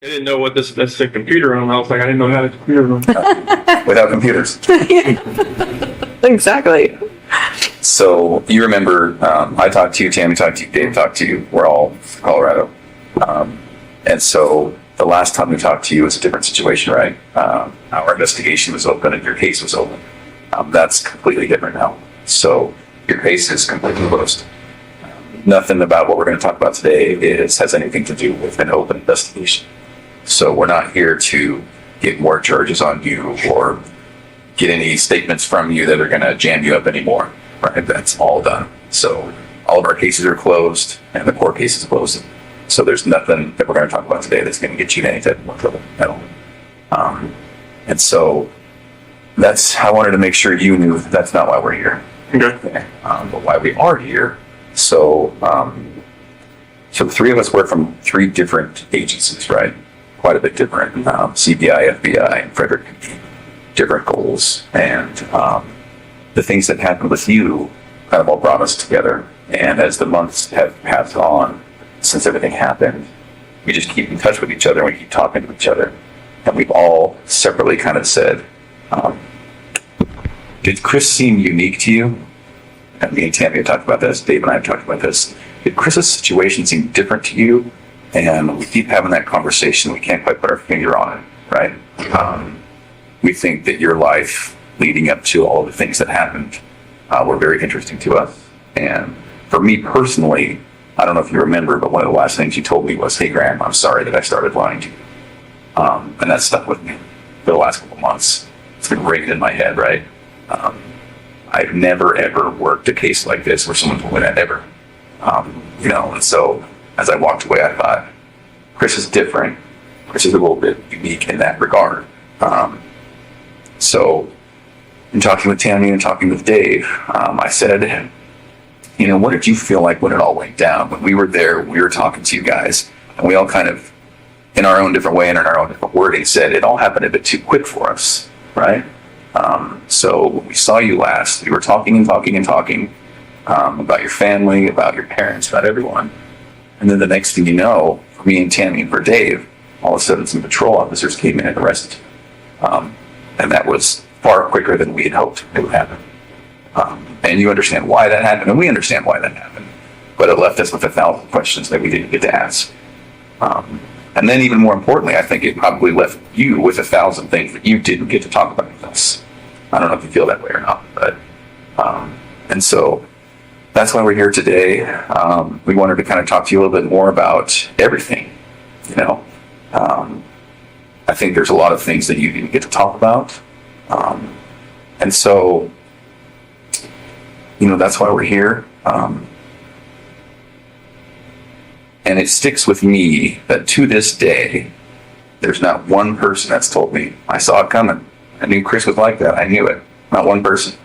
I didn't know what that's a computer room. I was like, I didn't know how to computer room. Without computers. Exactly. So you remember, I talked to you, Tammy talked to you, Dave talked to you. We're all from Colorado. And so the last time we talked to you was a different situation, right? Our investigation was open and your case was open. That's completely different now. So your case is completely closed. Nothing about what we're going to talk about today has anything to do with an open investigation. So we're not here to get more charges on you or get any statements from you that are going to jam you up anymore. Right? That's all done. So all of our cases are closed and the court case is closed. So there's nothing that we're going to talk about today that's going to get you in any type of trouble at all. And so I wanted to make sure you knew that's not why we're here. Okay. But why we are here. So the three of us work from three different agencies, right? Quite a bit different. CBI, FBI, and Frederick. Different goals. And the things that happened with you kind of all brought us together. And as the months have passed on since everything happened, we just keep in touch with each other and we keep talking to each other. And we've all separately kind of said, did Chris seem unique to you? And me and Tammy have talked about this. Dave and I have talked about this. Did Chris's situation seem different to you? And we keep having that conversation. We can't quite put our finger on it, right? We think that your life leading up to all of the things that happened were very interesting to us. And for me personally, I don't know if you remember, but one of the last things you told me was, "Hey, Graham, I'm sorry that I started lying to you." And that stuck with me for the last couple of months. It's been ringing in my head, right? I've never, ever worked a case like this where someone told me that ever. And so as I walked away, I thought, Chris is different. Chris is a little bit unique in that regard. So in talking with Tammy and talking with Dave, I said, what did you feel like when it all went down? When we were there, we were talking to you guys, and we all kind of, in our own different way and in our own different wording, said it all happened a bit too quick for us, right? So when we saw you last, we were talking about your family, about your parents, about everyone. And then the next thing you know, for me and Tammy and for Dave, all of a sudden some patrol officers came in and arrested you. And that was far quicker than we had hoped it would happen. And you understand why that happened, and we understand why that happened. But it left us with 1,000 questions that we didn't get to ask. And then even more importantly, I think it probably left you with 1,000 things that you didn't get to talk about with us. I don't know if you feel that way or not, but, and so that's why we're here today. We wanted to kind of talk to you a little bit more about everything, I think there's a lot of things that you didn't get to talk about. And so, that's why we're here. And it sticks with me that to this day, there's not one person that's told me, I saw it coming. I knew Chris was like that. I knew it. Not one person.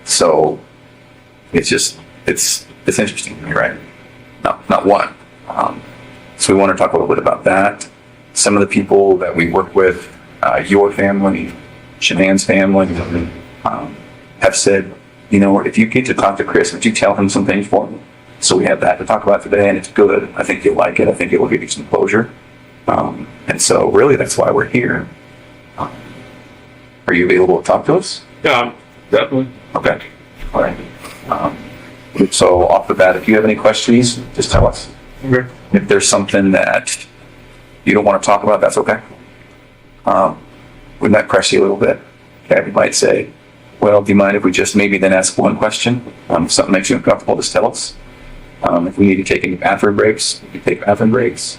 So it's interesting to me, right? Not one. So we want to talk a little bit about that. Some of the people that we work with, your family, Shanann's family, have said, if you get to talk to Chris, would you tell him some things for me? So we have that to talk about today, and it's good. I think you'll like it. I think it will give you some closure. And so really that's why we're here. Are you available to talk to us? Yeah, definitely. Okay. All right. So off the bat, if you have any questions, just tell us. Okay. If there's something that you don't want to talk about, that's okay. Wouldn't that press you a little bit? Gabby might say, well, do you mind if we just maybe then ask one question? If something makes you uncomfortable, just tell us. If we need to take any bathroom breaks, we can take bathroom breaks.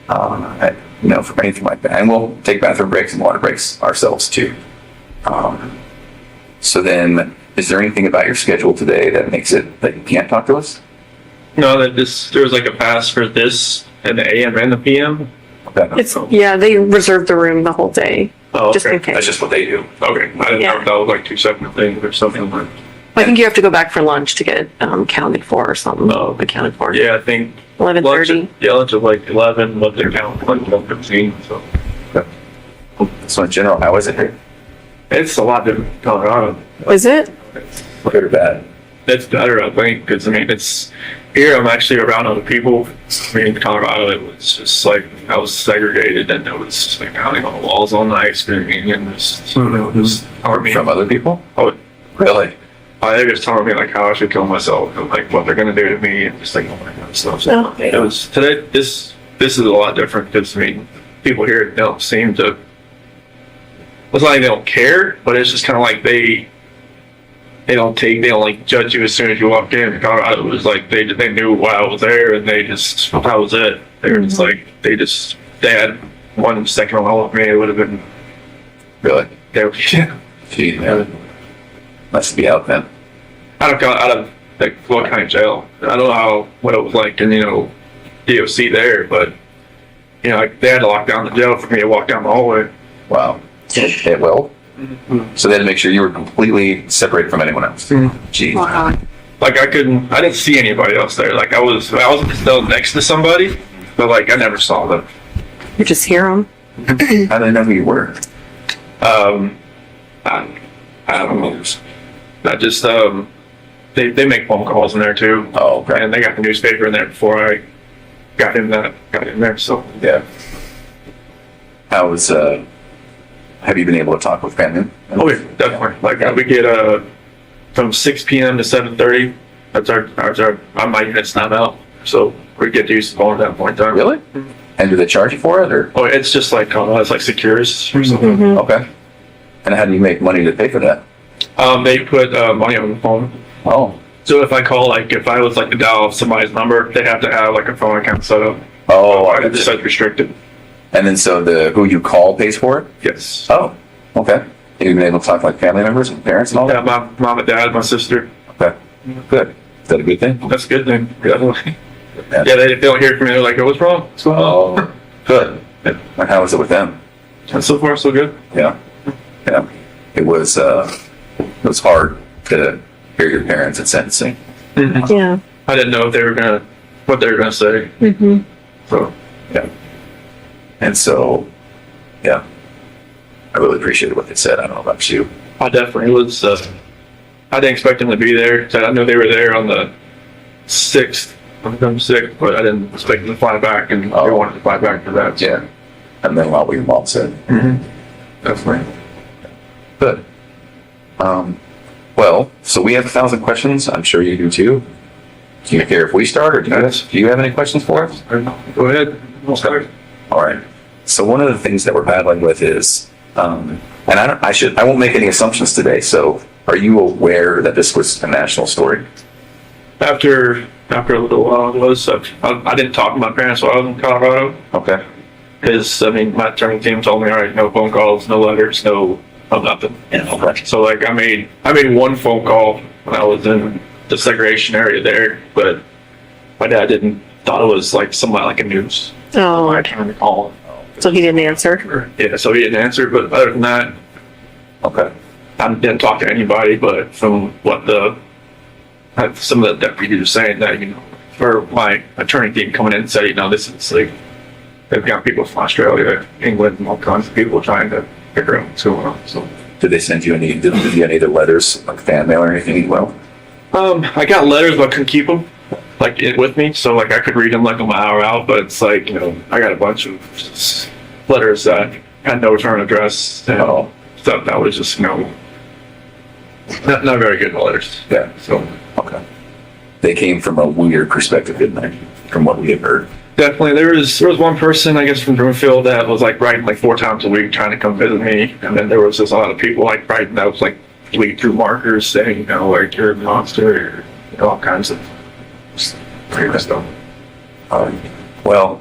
For anything like that. And we'll take bathroom breaks and water breaks ourselves too. So then, is there anything about your schedule today that makes it that you can't talk to us? No, there was like a pass for this and the AM and the PM. Okay. They reserved the room the whole day. Oh, just okay. in case. That's just what they do. Okay, I didn't know if that was like two separate things or something. I think you have to go back for lunch to get counted for or something. Oh. Accounted for. Yeah, I think 11:30. Yeah, lunch is like 11, but they're counting like 12:15. So So in general, how is it here? it's a lot different in Colorado. Is it? Good or bad? It's better, I think, because it's Here, I'm actually around other people. I mean, in Colorado, it was just like I was segregated, and there was like pounding on the walls all night, screaming, and just it was hard me. From other people? Oh, Really? they're just telling me like how I should kill myself, and like what they're gonna do to me, and just like all that kind of stuff. So Oh. it was today. This is a lot different because I mean, people here don't seem to. It's not like they don't care, but it's just kind of like they don't like judge you as soon as you walk in. Colorado was like they knew why I was there, and they just that was it. They were just like they had 1 second on all of me. It would have been Really? they were, yeah. Gee, man. Must be out then. out of like Floyd County Jail. I don't know what it was like in DOC there, but like they had to lock down the jail for me to walk down the hallway. Wow. It will? So they had to make sure you were completely separated from anyone else. Gee. Wow. Like I didn't see anybody else there. Like I was still next to somebody, but like I never saw them. You just hear them. How did they know who you were? I don't know. I just they make phone calls in there too, Oh, okay. and they got the newspaper in there before I got in there. So Yeah. How was, have you been able to talk with family? oh yeah, definitely. Like we get from 6 p.m. to 7:30. That's our my unit's not out, so we get used to going at that point in time. Really? And do they charge you for it, or? Oh, it's just like it's like Secures or something. Okay. And how do you make money to pay for that? They put money on the phone. Oh. So if I call, like if I was like to dial somebody's number, they have to have like a phone account set up. Oh, I It's just gotcha. like restricted. And then so who you call pays for it? Yes. Oh, okay. Have you been able to talk to like family members and parents and all Yeah, that? my mom and dad, my sister. Okay. Good. Is that a good thing? That's a good thing. Definitely. Yeah. Yeah, they don't hear from me. They're like, "Oh, what's wrong? What's going on?" Oh, good. And how was it with them? And so far, so good. Yeah. Yeah. It was hard to hear your parents at sentencing. Yeah. I didn't know if what they were gonna say. Mm-hmm. So Yeah. And so, yeah, I really appreciated what they said. I don't know about you. I definitely was. I didn't expect them to be there. So I knew they were there on the 6th. I'm sick, but I didn't expect them to fly back, and they Oh. wanted to fly back for that. So. Yeah. And then what your mom said. Definitely. Good. Well, so we have 1,000 questions. I'm sure you do too. Do you care if we start, or do you have any questions for us? Go ahead. We'll start. All right. So one of the things that we're battling with is, and I won't make any assumptions today. So are you aware that this was a national story? After a little while, it was. I didn't talk to my parents while I was in Colorado Okay. because my attorney team told me, all right, no phone calls, no letters, no nothing. Okay. So like I made one phone call when I was in the segregation area there, but my dad thought it was like somewhat like a news. Oh, I turned the call. so he didn't answer. Yeah, so he didn't answer. But other than that, Okay. I didn't talk to anybody. But from what some of the deputies were saying, that for my attorney team coming in and said, this is like they've got people from Australia, England, and all kinds of people trying to figure out what's going on. So. Did they send you any? Did you get any other letters, like fan mail or anything? Well. I got letters, but I couldn't keep them with me, so like I could read them like on my hour out. But it's like I got a bunch of just letters that had no return address and stuff that was just not very good letters. Yeah. So Okay. They came from a weird perspective, didn't they? From what we have heard. definitely there was one person I guess from Broomfield that was like writing like 4 times a week trying to come visit me, and then there was just a lot of people like writing that was like bleed through markers saying like you're a monster, or all kinds of crazy stuff. Well,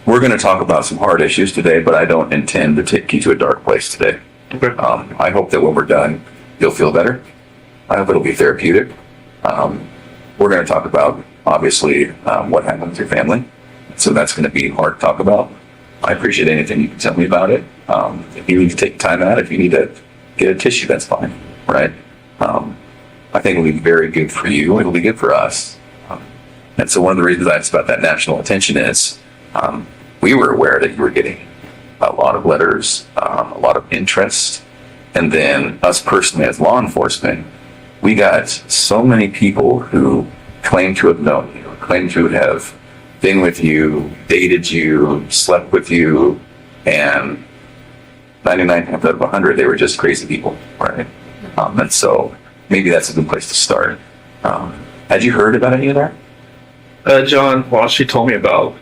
we're going to talk about some hard issues today, but I don't intend to take you to a dark place today. Okay. I hope that when we're done, you'll feel better. I hope it'll be therapeutic. We're going to talk about, obviously, what happened with your family. So that's going to be hard to talk about. I appreciate anything you can tell me about it. If you need to take time out, if you need to get a tissue, that's fine, right? I think it'll be very good for you. It'll be good for us. And so one of the reasons I asked about that national attention is we were aware that you were getting a lot of letters, a lot of interest. And then us personally as law enforcement, we got so many people who claimed to have known you, claimed to have been with you, dated you, slept with you, and 99 times out of 100, they were just crazy people, right? And so maybe that's a good place to start. Had you heard about any of that? John, well, she told me about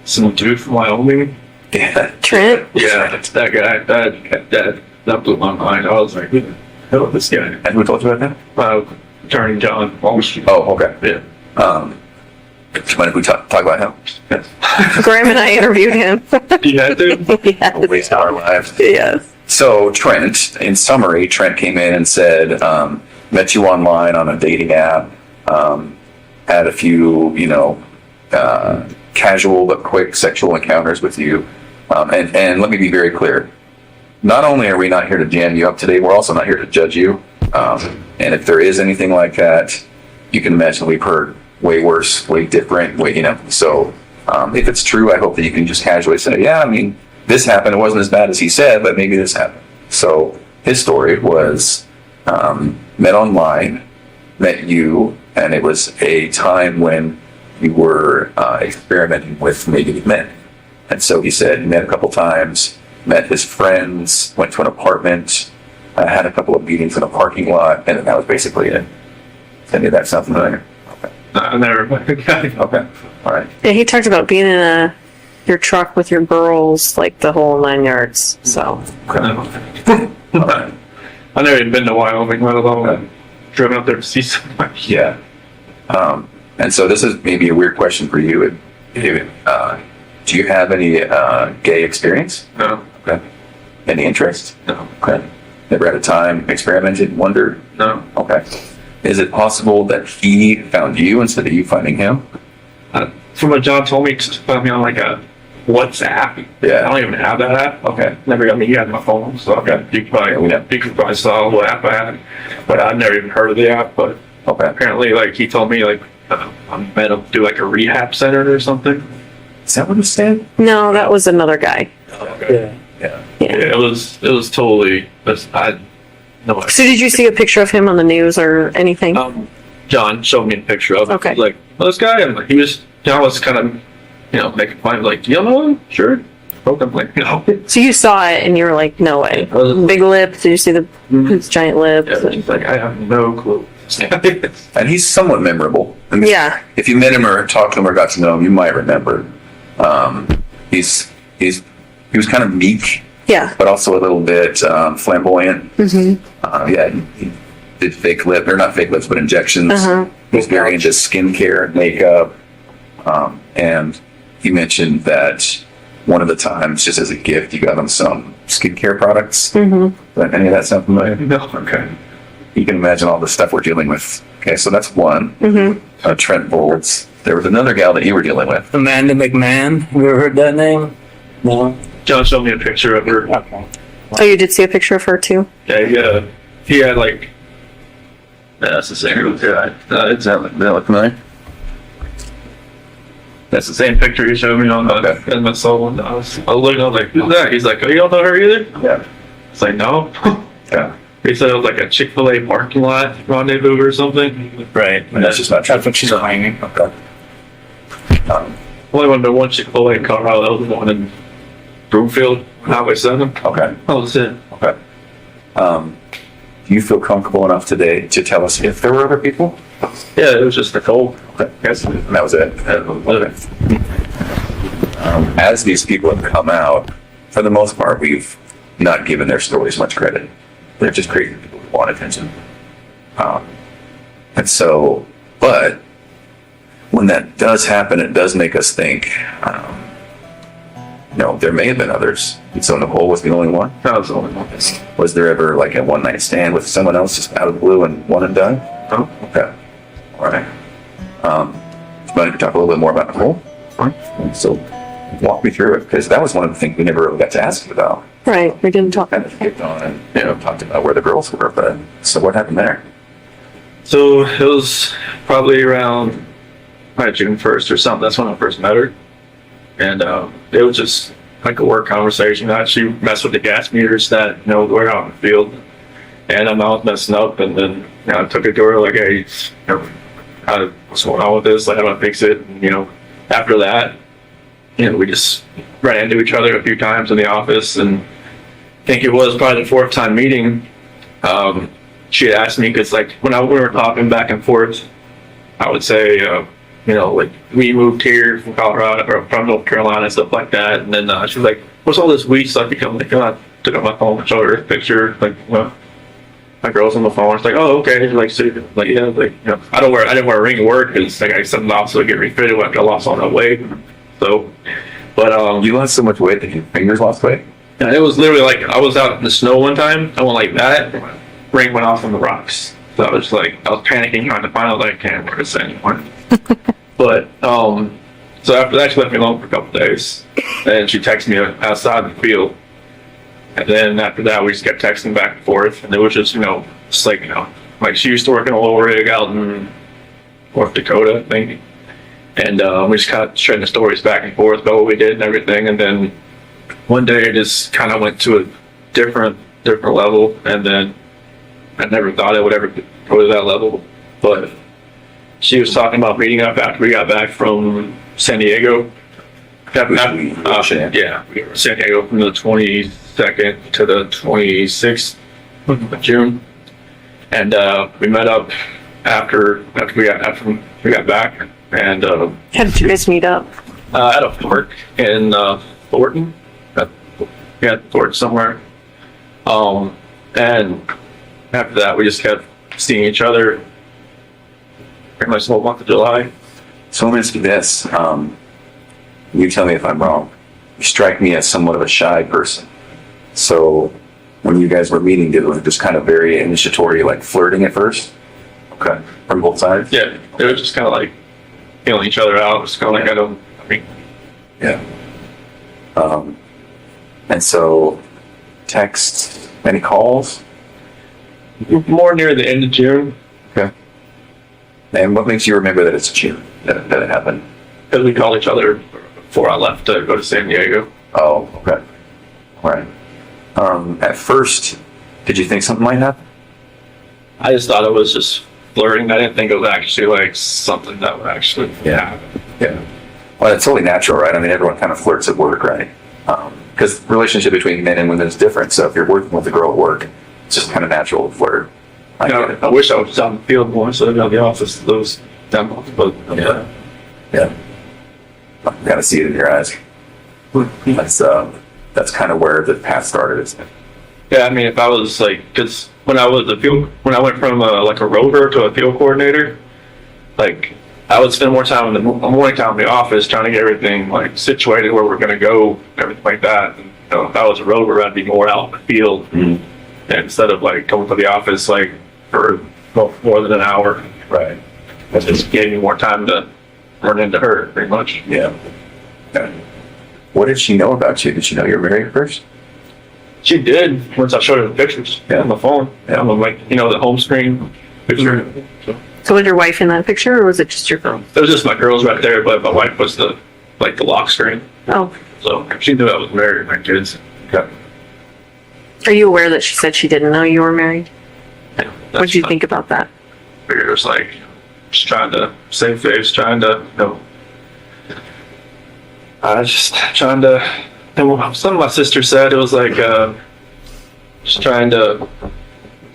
some dude from Wyoming. Yeah. Trent? Yeah, that guy. That blew my mind. I was like, who the hell is this guy? And who told you about that? Attorney John Walsh. Oh, okay. Yeah. Do you mind if we talk about him? Graham and I interviewed him. You had to? Yes. Waste our lives. Yes. So Trent, in summary, Trent came in and said, met you online on a dating app, had a few, casual but quick sexual encounters with you. And let me be very clear. Not only are we not here to jam you up today, we're also not here to judge you. And if there is anything like that, you can imagine we've heard way worse, way different, So if it's true, I hope that you can just casually say, yeah, I mean, this happened. It wasn't as bad as he said, but maybe this happened. So his story was met online, met you, and it was a time when you were experimenting with maybe men. And so he said he met a couple times, met his friends, went to an apartment, had a couple of meetings in a parking lot, and that was basically it. Any of that sound familiar? Okay. I never met the guy. Okay. All right. Yeah, he talked about being in your truck with your girls, like the whole 9 yards. So Okay. All right. I've never even been to Wyoming, let alone driven up there to see someone. Yeah. And so this is maybe a weird question for you. Do you have any gay experience? No, Okay. Any interest? no, Okay. Never had a time experimented, wondered? no. Okay. Is it possible that he found you instead of you finding him? From what John told me, just found me on like a WhatsApp. Yeah. I don't even have that app. Okay. Never got me. You had my phone, so Okay. you could probably saw what app I had, but I'd never even heard of the app. But Okay. apparently, like he told me, like I met him do like a rehab center or something. Is that what it said? no, that was another guy. Yeah. Yeah, it was totally. No. So did you see a picture of him on the news or anything? John showed me a picture of it. Okay. Like, well, this guy, and like, John was kind of, making fun of, like, do you know him? Sure. I'm like, no. So you saw it and you were like, no way. Big lips. Did you see his giant lips? Yeah, she's like, I have no clue. And he's somewhat memorable. I mean, Yeah. If you met him or talked to him or got to know him, you might remember. He was kind of meek, Yeah. but also a little bit flamboyant. He did fake lip, or not fake lips, but injections. Uh-huh. He was very into skincare and makeup. And he mentioned that one of the times, just as a gift, you got him some skincare products. Does any of that sound familiar? No. Okay. You can imagine all the stuff we're dealing with. Okay, so that's one. Trent Bolts. There was another gal that you were dealing with. Amanda McMahon. Have you ever heard that name? No. John showed me a picture of her. Okay. Oh, you did see a picture of her too? Yeah, he had like, that's the same. Yeah, Does that look familiar? that's the same picture he showed me on Okay. in my soul. And I was looking, I was like, who's that? He's like, oh, you don't know her either? Yeah. It's like, no. Yeah. He said it was like a Chick-fil-A parking lot rendezvous or something. Right. And that's just not true. That's what she's claiming. Okay. Only went to one Chick-fil-A in Colorado. That was the one in Broomfield, Highway 7. Okay. That was it. Okay. Do you feel comfortable enough today to tell us if there were other people? Yeah, it was just Nicole. Okay. Yes. And that was it. Okay. As these people have come out, for the most part, we've not given their stories much credit. They're just crazy people who want attention. And so, but when that does happen, it does make us think, there may have been others. So Nicole was the only one. That was the only one. Was there ever like a one night stand with someone else just out of the blue and one and done? No. Okay. All right. Do you mind if we talk a little bit more about Nicole? Fine. So walk me through it, because that was one of the things we never really got to ask you about. Right. We didn't talk. Kind of kicked on and talked about where the girls were, but so what happened there? So it was probably around June 1st or something. That's when I first met her. And it was just like a work conversation. She messed with the gas meters that, were out in the field. And I was messing up, and then I took it to her like, hey, what's going on with this? Like, how do I fix it? And, you know, after that, you know, we just ran into each other a few times in the office, and I think it was probably the fourth time meeting. She had asked me, because like when we were talking back and forth, I would say, you know, like we moved here from Colorado or from North Carolina and stuff like that, and then she was like, "What's all this weed stuff become?" Like, I took out my phone and showed her a picture, like, well, my girl's on the phone. It's like, "Oh, okay." Like, so, like, yeah, like, you know, I didn't wear a ring to work because like I sent it off so it get refitted after I lost all that weight. So, but You lost so much weight that your fingers lost weight? and it was literally like I was out in the snow one time. I went like that. Ring went off on the rocks. So I was panicking trying to find out. Like, I can't wear this anymore. But so after that, she left me alone for a couple days, and she texted me outside the field. And then after that, we just kept texting back and forth, and it was just, you know, just like, you know, like she used to work in a little rig out in North Dakota, I think. And we just kind of sharing the stories back and forth about what we did and everything. And then one day it just kind of went to a different level. And then I never thought it would ever go to that level. But she was talking about meeting up after we got back from San Diego. Yeah, we were in San Diego from the 22nd to the 26th of June. And we met up after we got back. And How did you guys meet up? at a park in Thornton. Thornton somewhere. And after that, we just kept seeing each other pretty much the whole month of July. So let me ask you this. You tell me if I'm wrong. You strike me as somewhat of a shy person. So when you guys were meeting, it was just kind of very initiatory, like flirting at first? Okay. From both sides? Yeah, it was just kind of like feeling each other out. It was kind of like, Yeah. And so text, any calls? more near the end of June, Okay. And what makes you remember that it's June that it happened? because we called each other before I left to go to San Diego. Oh, okay. All right. At first, did you think something might happen? I just thought it was just flirting. I didn't think it was actually like something that would actually happen. Yeah. Well, it's totally natural, right? I mean, everyone kind of flirts at work, right? Because the relationship between men and women is different. So if you're working with a girl at work, it's just kind of natural to flirt. I get it. I wish I was out in the field more instead of in the office those demos, but Yeah. I kind of see it in your eyes. That's kind of where the path started, isn't it? Yeah, I mean, if I was like, because when I went from like a rover to a field coordinator, like I would spend more time in the morning time in the office trying to get everything like situated where we're going to go, everything like that. And, you know, if I was a rover, I'd be more out in the field and instead of like coming to the office like for more than an hour. Right. It just gave me more time to run into her, pretty much. Yeah. What did she know about you? Did she know you were married first? She did once I showed her the pictures on the phone. Yeah. On the, like, you know, the home screen picture. So was your wife in that picture, or was it just your phone? It was just my girls right there, but my wife was the lock screen. Oh, So she knew I was married with my kids. Okay. are you aware that she said she didn't know you were married? Yeah, What'd you think about that? I figured it was like just trying to save face, trying to, you know, I was just trying to. And some of my sister said it was like just trying to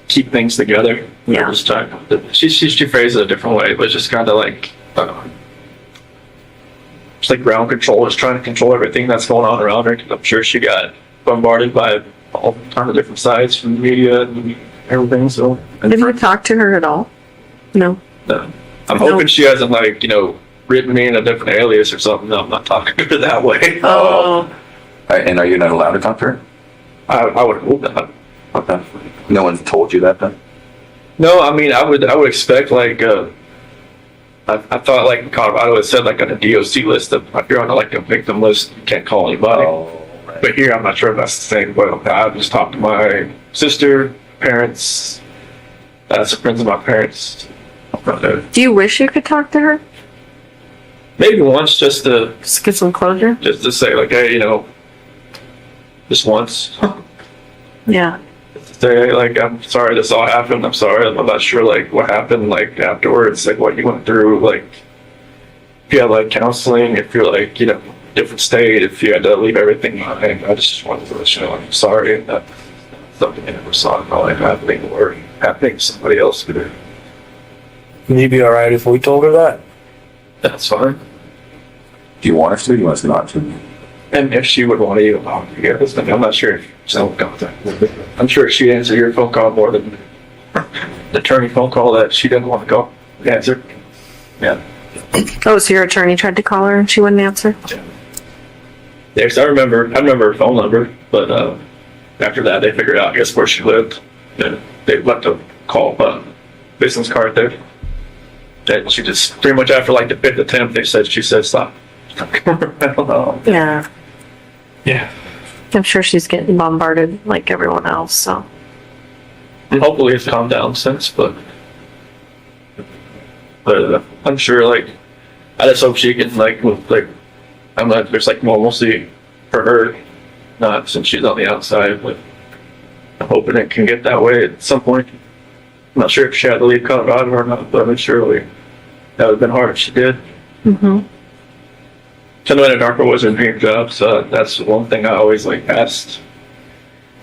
keep things together. Yeah. Just trying. She phrased it a different way, but just kind of like just like ground control, just trying to control everything that's going on around her. Because I'm sure she got bombarded by all kinds of different sides from the media and everything. So. And Have you talked to her at all? No. I'm hoping she hasn't like, you know, written me in a different alias or something. No, I'm not talking to her that way. Oh. All right, and are you not allowed to talk to her? I would hope that. Okay. No one told you that then? No, I mean, I would expect like, I thought like in Colorado it said like on a DOC list that if you're on like a victim list, you can't call anybody. Right. But here, I'm not sure if that's the same. But I just talked to my sister, parents, some friends of my parents. Do you wish you could talk to her? Maybe once just to Just get some closure? say like, hey, you know, just once. Yeah. say, like, I'm sorry this all happened. I'm sorry. I'm not sure, like, what happened, like, afterwards, like, what you went through, like, if you had, like, counseling, if you're, like, you know, different state, if you had to leave everything behind. I just wanted to let you know I'm sorry, and that something I never saw probably happening or happening to somebody else. Would you be alright if we told her that? That's fine. Do you want us to? Do you want us not to? And if she would want to even talk to you guys, then I'm not sure if she'll contact. I'm sure she'd answer your phone call more than the attorney phone call that she didn't want to call. Answer. Yeah. Oh, so your attorney tried to call her and she wouldn't answer? Yeah, 'cause I remember her phone number, but after that they figured out, I guess, where she lived. And they left a business card there. And she just pretty much after like the 5th attempt, she said stop. I don't know. Yeah. Yeah. I'm sure she's getting bombarded like everyone else, so. Hopefully it's calmed down since, but I'm sure, like, I just hope she can, like, I'm not, there's like normalcy for her, not since she's on the outside, but I'm hoping it can get that way at some point. I'm not sure if she had to leave Colorado or not, but I'm sure that would have been hard if she did. Mm-hmm. So when Darko was in dream job, so that's one thing I always like asked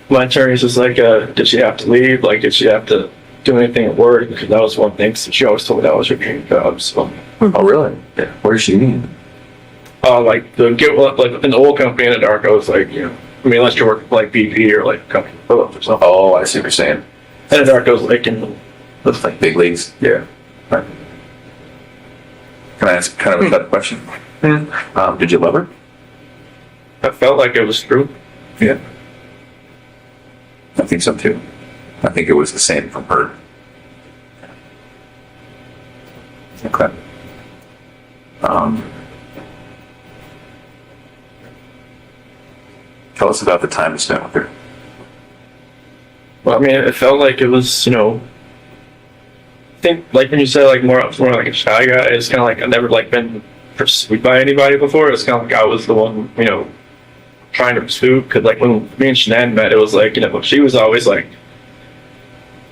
my attorneys is like, did she have to leave? Like, did she have to do anything at work? Because that was one thing. So she always told me that was her dream job. So, Oh, really? Yeah. Where does she mean? like like in the oil company in Darko was like, you know, I mean, unless you work for, like BP or like a company Phillips or something. Oh, I see what you're saying. And Darko's like in the thing. Big leagues. Yeah. Right. Can I ask kind of a cut question? Did you love her? I felt like it was true. Yeah. I think so too. I think it was the same from her. Okay. Tell us about the time you spent with her. Well, I mean, it felt like it was, you know, I think like when you said like more like a shy guy, it's kind of like I've never like been pursued by anybody before. It's kind of like I was the one, you know, trying to pursue. Because like when me and Shanann met, it was like, you know, she was always like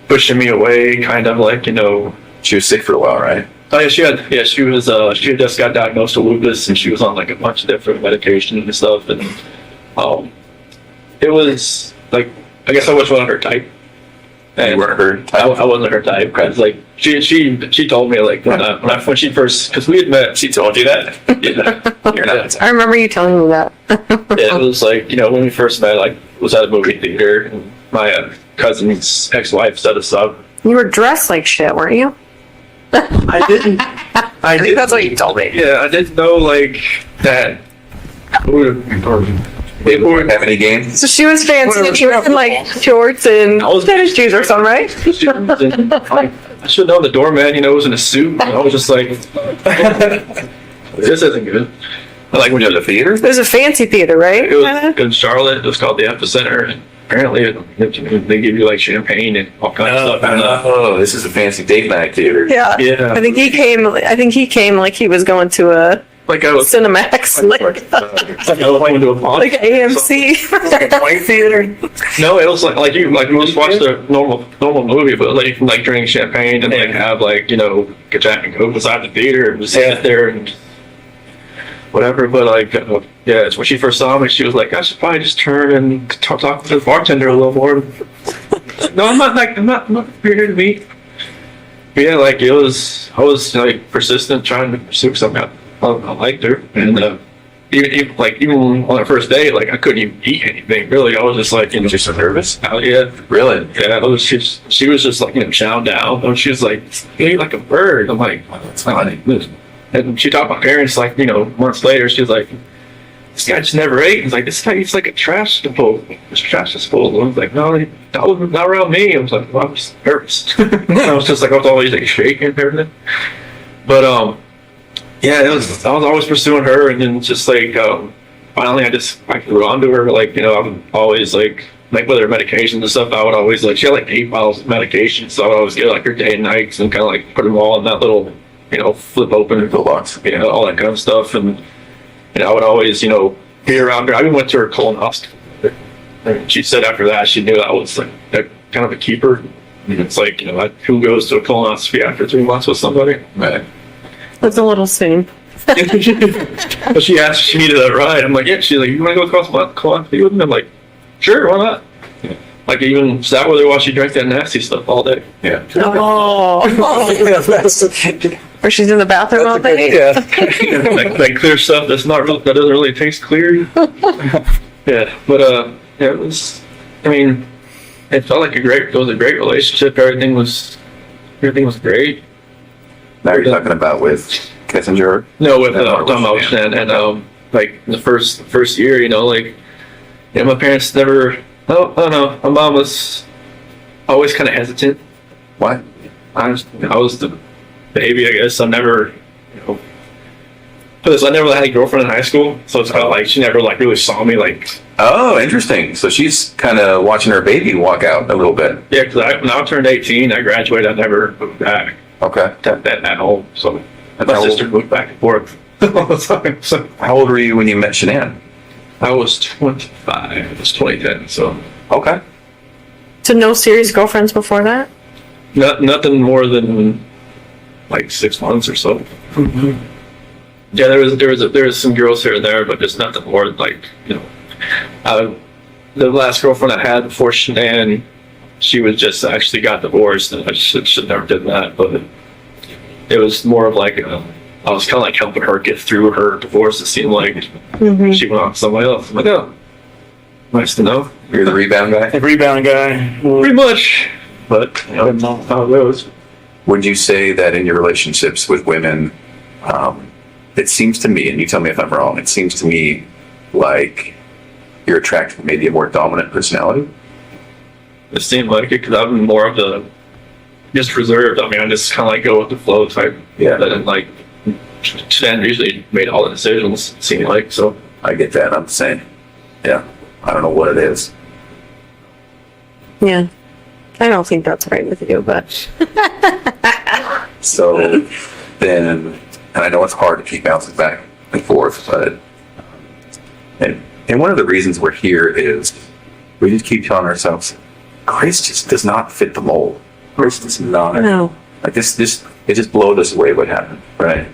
pushing me away, kind of like, you know. She was sick for a while, right? Oh yeah, she had just got diagnosed with lupus, and she was on like a bunch of different medication and stuff, and it was like, I guess I wasn't her type. And You weren't her type? I wasn't her type. Cause like she told me like when she first, because we had met. She told you that? Yeah, You're not. I remember you telling me that. yeah, it was like, you know, when we first met, like was at a movie theater, and my cousin's ex-wife set us up. You were dressed like shit, weren't you? I didn't. I think that's what you told me. Yeah, I didn't know like that. They wouldn't have any games? So she was fancy and you were in like shorts and tennis shoes or something, right? I should have known the doorman, you know, was in a suit. And I was just like, this isn't good. Like when you were at the theater? It was a fancy theater, right? It was in Charlotte. It was called the Epicenter. And apparently, they give you like champagne and all kinds of stuff. Oh, this is a fancy date night theater. Yeah. Yeah. I think he came like he was going to a Like I was Cinemax, like I was going to a pond. like AMC theater. No, it was like you just watch the normal movie, but like you can like drink champagne and like have like, you know, a Jack and Coke beside the theater and just sit there and whatever. But like yeah, it's when she first saw me, she was like, I should probably just turn and talk to the bartender a little more. No, I'm not here to meet. But yeah, like I was like persistent trying to pursue something. I liked her, and even on our first date, like I couldn't even eat anything. Really, I was just like, you know, Just so nervous? yeah, Really? yeah. She was just like, you know, chowing down, and she was like, you eat like a bird. I'm like, oh, that's funny. And she talked to my parents, like, you know, months later. She was like, this guy just never ate. He's like, this guy eats like a trash disposal. This trash disposal. I was like, no, not around me. I was like, well, I'm just nervous. I was just like, I was always like shaking and everything. But yeah, I was always pursuing her, and then just like finally I grew onto her. Like, you know, I'm always like with her medications and stuff, I would always like, she had like 8 bottles of medication, so I would always get like her day and nights and kind of like put them all in that little, you know, flip open Pill box. you know, all that kind of stuff. And I would always, you know, be around her. I even went to her colonoscopy. And she said after that she knew I was like kind of a keeper. It's like, you know, like, who goes to a colonoscopy after 3 months with somebody? Right. That's a little soon. But she asked if she needed a ride. I'm like, yeah. She's like, you want to go colonoscopy with me? I'm like, sure, why not? Like, even sat with her while she drank that nasty stuff all day. Yeah. Oh. Or she's in the bathroom all day. Yeah. That clear stuff that's not real, that doesn't really taste clear. Yeah, but yeah, it was. I mean, it felt like it was a great relationship. Everything was great. Now you're talking about with Kissinger. No, with That's Tom Ocean and like the first year, you know, like, you know, my parents never. I don't know. My mom was always kind of hesitant. What? I was the baby, I guess. I never, you know, because I never had a girlfriend in high school, so it's kind of like she never like really saw me like. Oh, interesting. So she's kind of watching her baby walk out a little bit. Yeah, because when I turned 18, I graduated. I never moved back Okay. at home. So That's my how sister old- moved back and forth all the time. So How old were you when you met Shanann? I was 25. It was 2010. So Okay. So no serious girlfriends before that? nothing more than like 6 months or so. Yeah, there was some girls here and there, but just nothing more like, you know. The last girlfriend I had before Shanann, she was just actually got divorced, and I should never did that. But it was more of like I was kind of like helping her get through her divorce. It seemed like she went on to somebody else. I'm like, oh, nice to know. You're the rebound guy. Rebound guy. Pretty much, but you know, that's how it goes. Would you say that in your relationships with women, it seems to me, and you tell me if I'm wrong, it seems to me like you're attracted to maybe a more dominant personality? It seemed like it because I'm more of the just reserved. I mean, I just kind of like go with the flow type. Yeah. And like, Stan usually made all the decisions. It seemed like so. I get that. I'm the same. Yeah. I don't know what it is. Yeah. I don't think that's right with you, but So then, and I know it's hard to keep bouncing back and forth, but, and one of the reasons we're here is we just keep telling ourselves, Grace just does not fit the mold. Grace does not. no. Like this, it just blows us away what happened, right?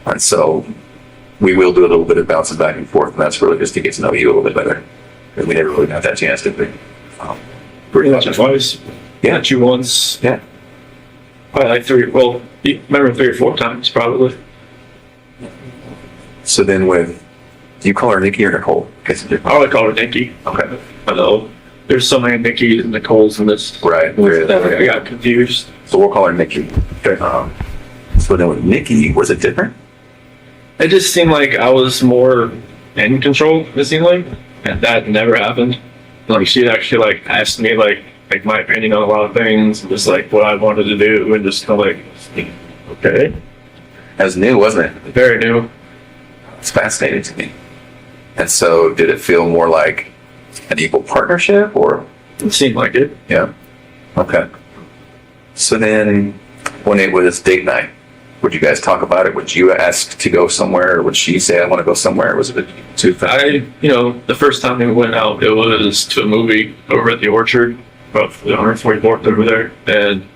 And so we will do a little bit of bouncing back and forth, and that's really just to get to know you a little bit better. Because we never really got that chance, did we? Pretty much twice. Yeah. Met you once. Yeah. Probably like three. Well, you remember 3 or 4 times probably. So then do you call her Nikki or Nicole? I would call her Nikki. Okay. I know there's so many Nikki's and Nicoles in this. Right. There is. I got confused. So we'll call her Nikki. So then with Nikki, was it different? It just seemed like I was more in control. It seemed like, and that never happened. Like she'd actually like asked me like my opinion on a lot of things, and just like what I wanted to do, and just kind of like, okay, That was new, wasn't it? very new. It's fascinating to me. And so did it feel more like an equal partnership or? It seemed like it. Yeah. Okay. So then when it was date night, would you guys talk about it? Would you ask to go somewhere? Or would she say, I want to go somewhere? Was it too fast? The first time we went out, it was to a movie over at the Orchard, about the 144th over there, and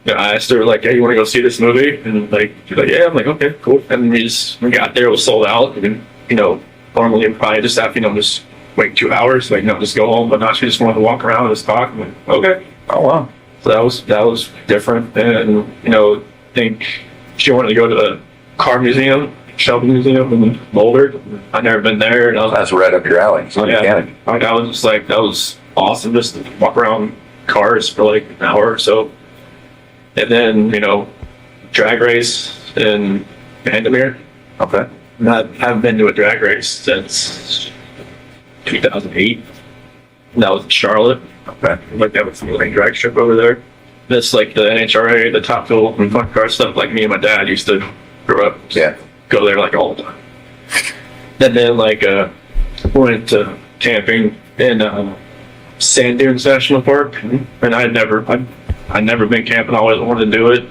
I asked her like, "Hey, you want to go see this movie?" And like, she's like, "Yeah." I'm like, "Okay, cool." And we got there, it was sold out, and normally I'd probably just have just wait 2 hours, like just go home, but not. She just wanted to walk around and just talk. I'm like, okay. Oh, wow. So that was different, and I think she wanted to go to the car museum, Shelby Museum in Boulder. I'd never been there, and I was That's right up your alley. So mechanic. I was just like, that was awesome, just to walk around cars for like an hour or so. And then, drag race in Vandermeer. Okay. And I haven't been to a drag race since 2008. And that was in Charlotte. Okay. Like, that was the main drag strip over there. That's like the NHRA, the Top Fuel, and fun car stuff. Like me and my dad used to grow up, Yeah. go there like all the time. And then went to camping in Sand Dunes National Park, and I'd never been camping. I always wanted to do it.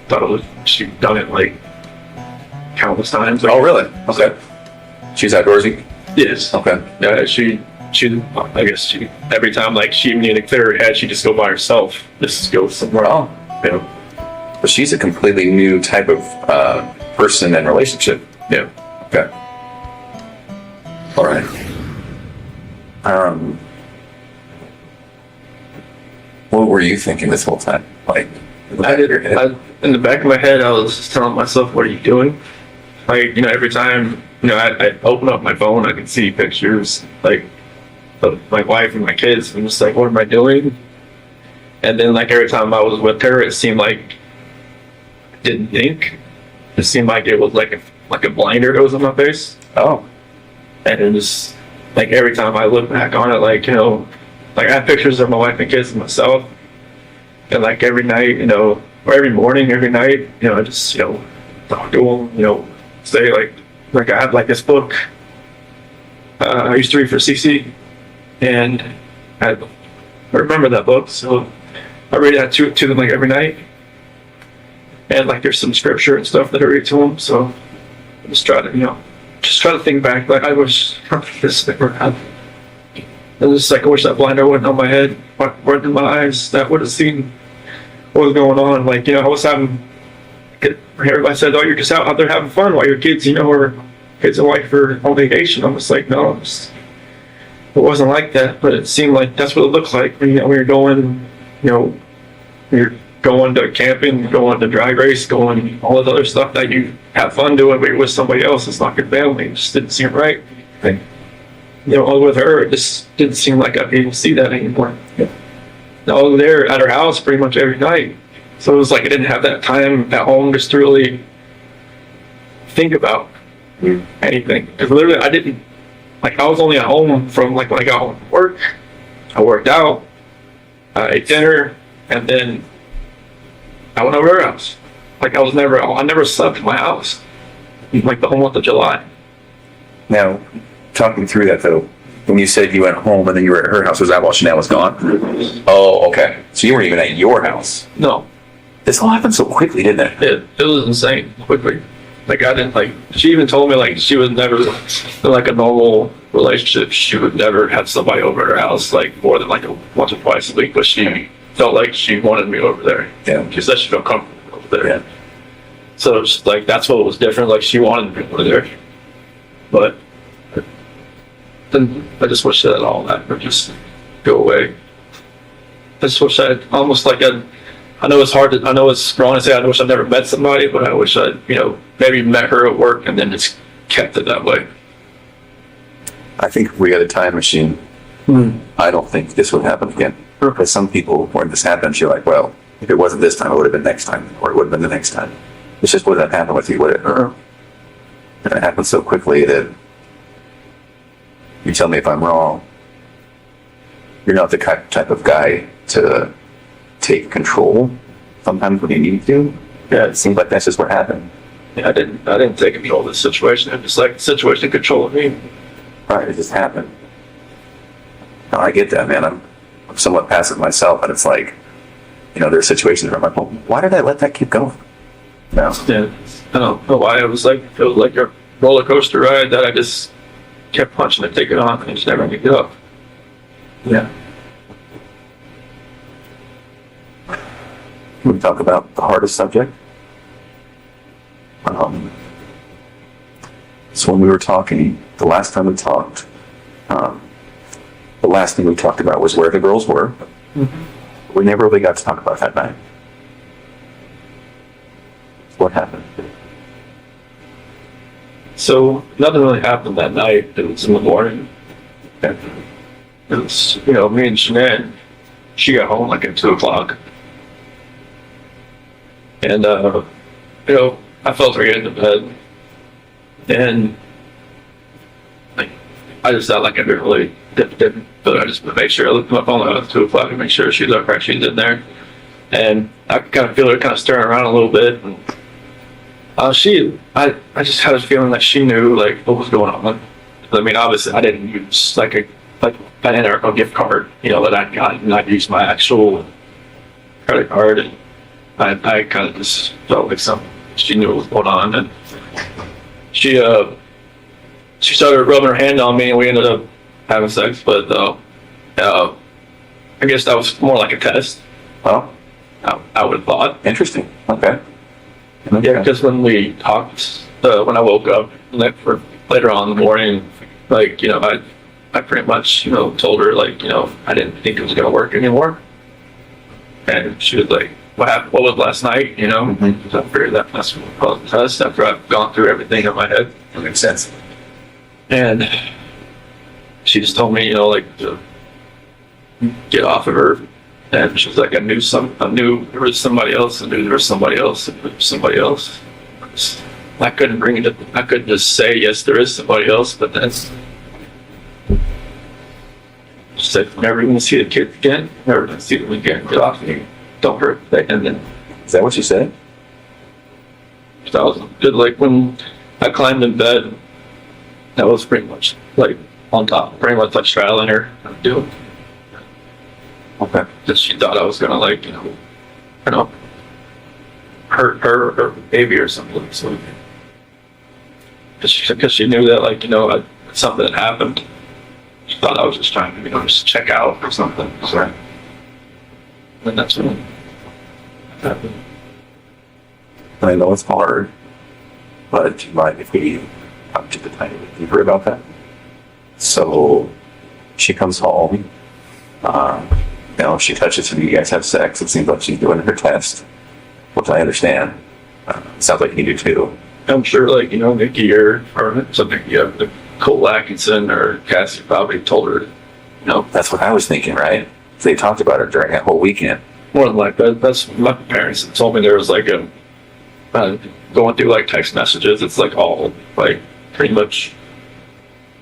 Thought she'd done it like countless times. Oh, really? Okay. She's outdoorsy? Yes. Okay. Yeah, she I guess every time like she needed to clear her head, she'd just go by herself, just go somewhere. Oh, You know? but she's a completely new type of person and relationship. Yeah. Okay. All right. What were you thinking this whole time? Like, In the back of my head, I was just telling myself, "What are you doing?" Like, every time, I open up my phone, I can see pictures like of my wife and my kids. I'm just like, "What am I doing?" And then, like, every time I was with her, it seemed like I didn't think. It seemed like it was like a blinder that was on my face. oh, And it was like every time I look back on it, like, like I have pictures of my wife and kids and myself. And like every night, or every morning, every night, I just, talk to them, say like I have like this book I used to read for CC, and I remember that book, so I read that to them like every night. And like there's some scripture and stuff that I read to them, so I just try to think back, like I wish this never happened. And just like I wish that blinder wasn't on my head, wasn't in my eyes, that would have seen what was going on. Like, I was everybody said, "Oh, you're just out there having fun while your kids, or kids and wife are on vacation." I was like, no, it wasn't like that, but it seemed like that's what it looked like when you're going, you're going to camping, going to drag race, going all this other stuff that you have fun doing, but you're with somebody else. It's not your family. It just didn't seem right. Like, with her, it just didn't seem like I'd be able to see that anymore. I was there at her house pretty much every night. So it was like I didn't have that time at home just to really think about anything. Because literally I didn't, like I was only at home from like when I got home from work. I worked out, I ate dinner, and then I went over to her house. Like I never slept in my house. Like the whole month of July. now talking through that though, when you said you went home and then you were at her house, was that while Chanel was gone? Oh, okay. So you weren't even at your house. No, This all happened so quickly, didn't it? it was insane quickly. Like I didn't like. She even told me like she would never, in like a normal relationship, she would never have somebody over at her house like more than like once or twice a week. But she felt like she wanted me over there. Yeah. She said she felt comfortable over there. Yeah. So it's like that's what was different. Like she wanted me over there, but then I just wish that all that would just go away. I just wish I almost like I know it's hard to, I know it's wrong to say I wish I'd never met somebody, but I wish I'd, maybe met her at work and then just kept it that way. I think if we had a time machine, I don't think this would happen again. Because some people, when this happens, you're like, well, if it wasn't this time, it would have been next time, or it would have been the next time. This just wouldn't have happened with you, would it? And it happened so quickly that you tell me if I'm wrong. You're not the type of guy to take control sometimes when you need to. Yeah, It seems like that's just what happened. I didn't take control of the situation. It was like the situation controlling me. Right, it just happened. No, I get that, man. I'm somewhat passive myself, and it's like, there's situations where I'm like, well, why did I let that keep going? No. Yeah, I don't know why. It was like a roller coaster ride that I just kept punching and taking on and just never picked it up. Yeah. Can we talk about the hardest subject? So when we were talking, the last time we talked, the last thing we talked about was where the girls were. We never really got to talk about that night. What happened? So nothing really happened that night. It was in the morning. And it was, me and Shanann, she got home like at 2:00. And, I felt her get into bed. And like, I just felt like I didn't really, but I just made sure I looked at my phone at 2:00 and make sure she looked like she's in there. And I could kind of feel her kind of stirring around a little bit. And I just had a feeling that she knew like what was going on. I mean, obviously I didn't use like an Enerco gift card, that I got, and I'd use my actual credit card. And I kind of just felt like she knew what was going on. And she started rubbing her hand on me, and we ended up having sex, but I guess that was more like a test. Well, I would have thought. interesting. Okay. Yeah, because when we talked, when I woke up for later on in the morning, like, you know, I pretty much, you know, told her, like, you know, I didn't think it was going to work anymore. And she was like, what happened? What was last night? You know, Mhm. so I figured that must have caused the test after I've gone through everything in my head. That makes sense. And she just told me, you know, like, to get off of her. And she was like, I knew there was somebody else, I knew there was somebody else, and there was somebody else. I couldn't bring it up. I couldn't just say, yes, there is somebody else, but then she said, never going to see the kids again, never going to see them again, get off me, don't hurt. And then Is that what you said? that was good. Like when I climbed in bed, that was pretty much like on top, pretty much like straddling her, doing. Okay. That she thought I was gonna, like, you know, hurt her or baby or something. So, because she knew that, like, you know, something had happened. She thought I was just trying to, you know, just check out or something. So, and that's when it happened. I know it's hard, but do you mind if we talk to the tiny bit deeper about that? So she comes home. You know, she touches you. You guys have sex. It seems like she's doing her test, which I understand. Sounds like you do too. I'm sure, like, you know, Nikki or something, yeah, Cole Atkinson or Cassie probably told her, you know, That's what I was thinking, right? They talked about it during that whole weekend. more than like that. That's my parents told me there was like going through like text messages. It's like all like pretty much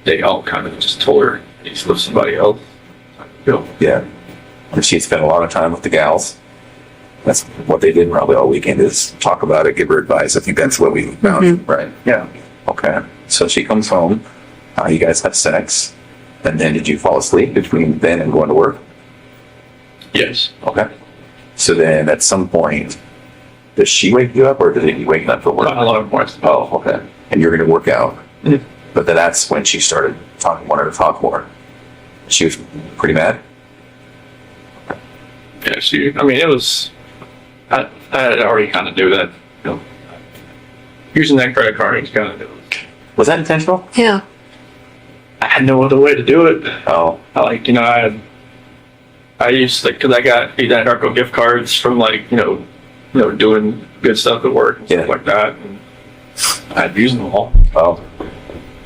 they all kind of just told her he's with somebody else. You know, Yeah. And she spent a lot of time with the gals. That's what they did probably all weekend is talk about it, give her advice. I think that's what we found, right? Yeah. Okay. So she comes home. You guys have sex. And then did you fall asleep between then and going to work? yes. Okay. So then at some point, does she wake you up or did you wake up for work? A lot of more. Oh, okay. And you're going to work out. Mhm. But then that's when she started wanted to talk more. She was pretty mad. Yeah, I mean, it was, I had already kind of knew that, you know, using that credit card, kind of knew. Was that intentional? Yeah. I had no other way to do it. Oh, Like, you know, I used, like, because I got Anadarko gift cards from, like, you know, doing good stuff at work and Yeah. stuff like that. And I'd use them all. oh.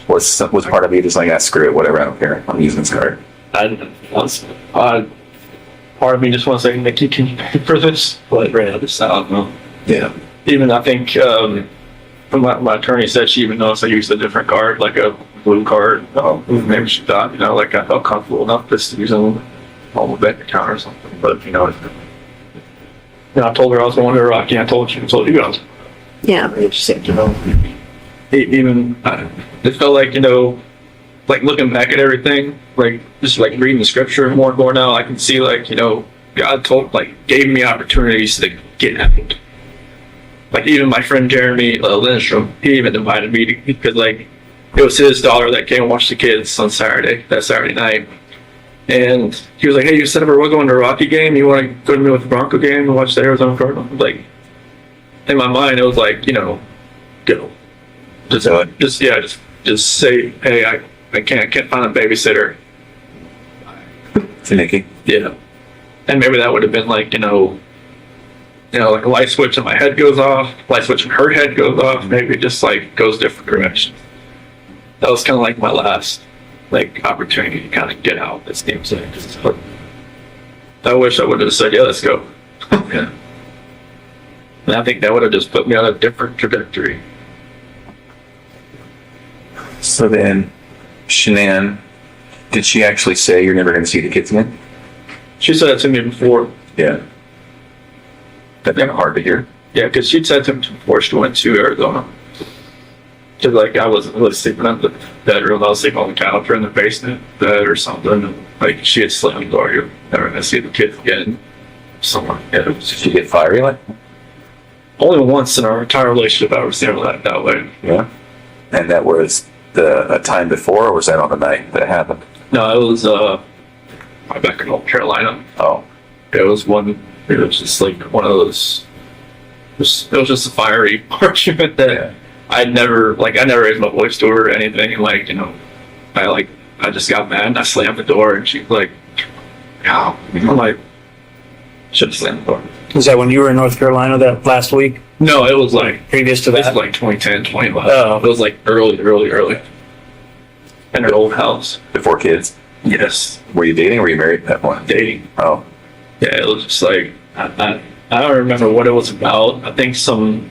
Was part of me just like, screw it, whatever, I don't care. I'm using this card. And once, part of me just wants to say, Nikki, can you pay for this? But right now, just I don't know. Yeah. Even I think, from what my attorney said, she even noticed I used a different card, like a blue card. Maybe she thought, you know, like I felt comfortable enough just using a home bank account or something. But, you know, I told her I was going to Iraq. I told you guys. Yeah. It's just, you know, even, it felt like, you know, like looking back at everything, like just like reading the scripture more and more now, I can see, like, you know, God gave me opportunities to get out. Like even my friend Jeremy Lindstrom, he even invited me because like it was his daughter that came and watched the kids on that Saturday night. And he was like, hey, you said we're going to a Rocky game. You want to go to me with the Bronco game and watch the Arizona Cardinals? Like, in my mind, it was like, you know, go. Just say, hey, I can't find a babysitter. To Nikki. Yeah. And maybe that would have been like, you know, like a light switch in my head goes off, light switch in her head goes off, maybe it just like goes different directions. That was kind of like my last like opportunity to kind of get out, it seems like. But I wish I would have said, yeah, let's go. Yeah. And I think that would have just put me on a different trajectory. So then, Shanann, did she actually say you're never going to see the kids again? She said it to me before. Yeah. That's kind of hard to hear. Yeah, because she'd said to me before she went to Arizona. Because, like, I wasn't really sleeping in the bedroom. I was sleeping on the couch or in the basement bed or something. And, like, she had slammed the door. You're never going to see the kids again. Somewhere. Yeah, it was Did she get fiery like? only once in our entire relationship I ever seen her that way. Yeah. And that was a time before, or was that on the night that happened? No, it was back in North Carolina. Oh, It was just like one of those. It was just a fiery argument that I never raised my voice to her or anything. And like, you know, I just got mad and I slammed the door and she's like, "Ow!" I'm like, should have slammed the door. Was that when you were in North Carolina that last week? No, it was like Previous to this that? is like 2010, 2011. Oh. It was like early. In her old house. before kids. Yes, Were you dating or were you married at that point? dating. Oh, Yeah, it was just like I don't remember what it was about. I think some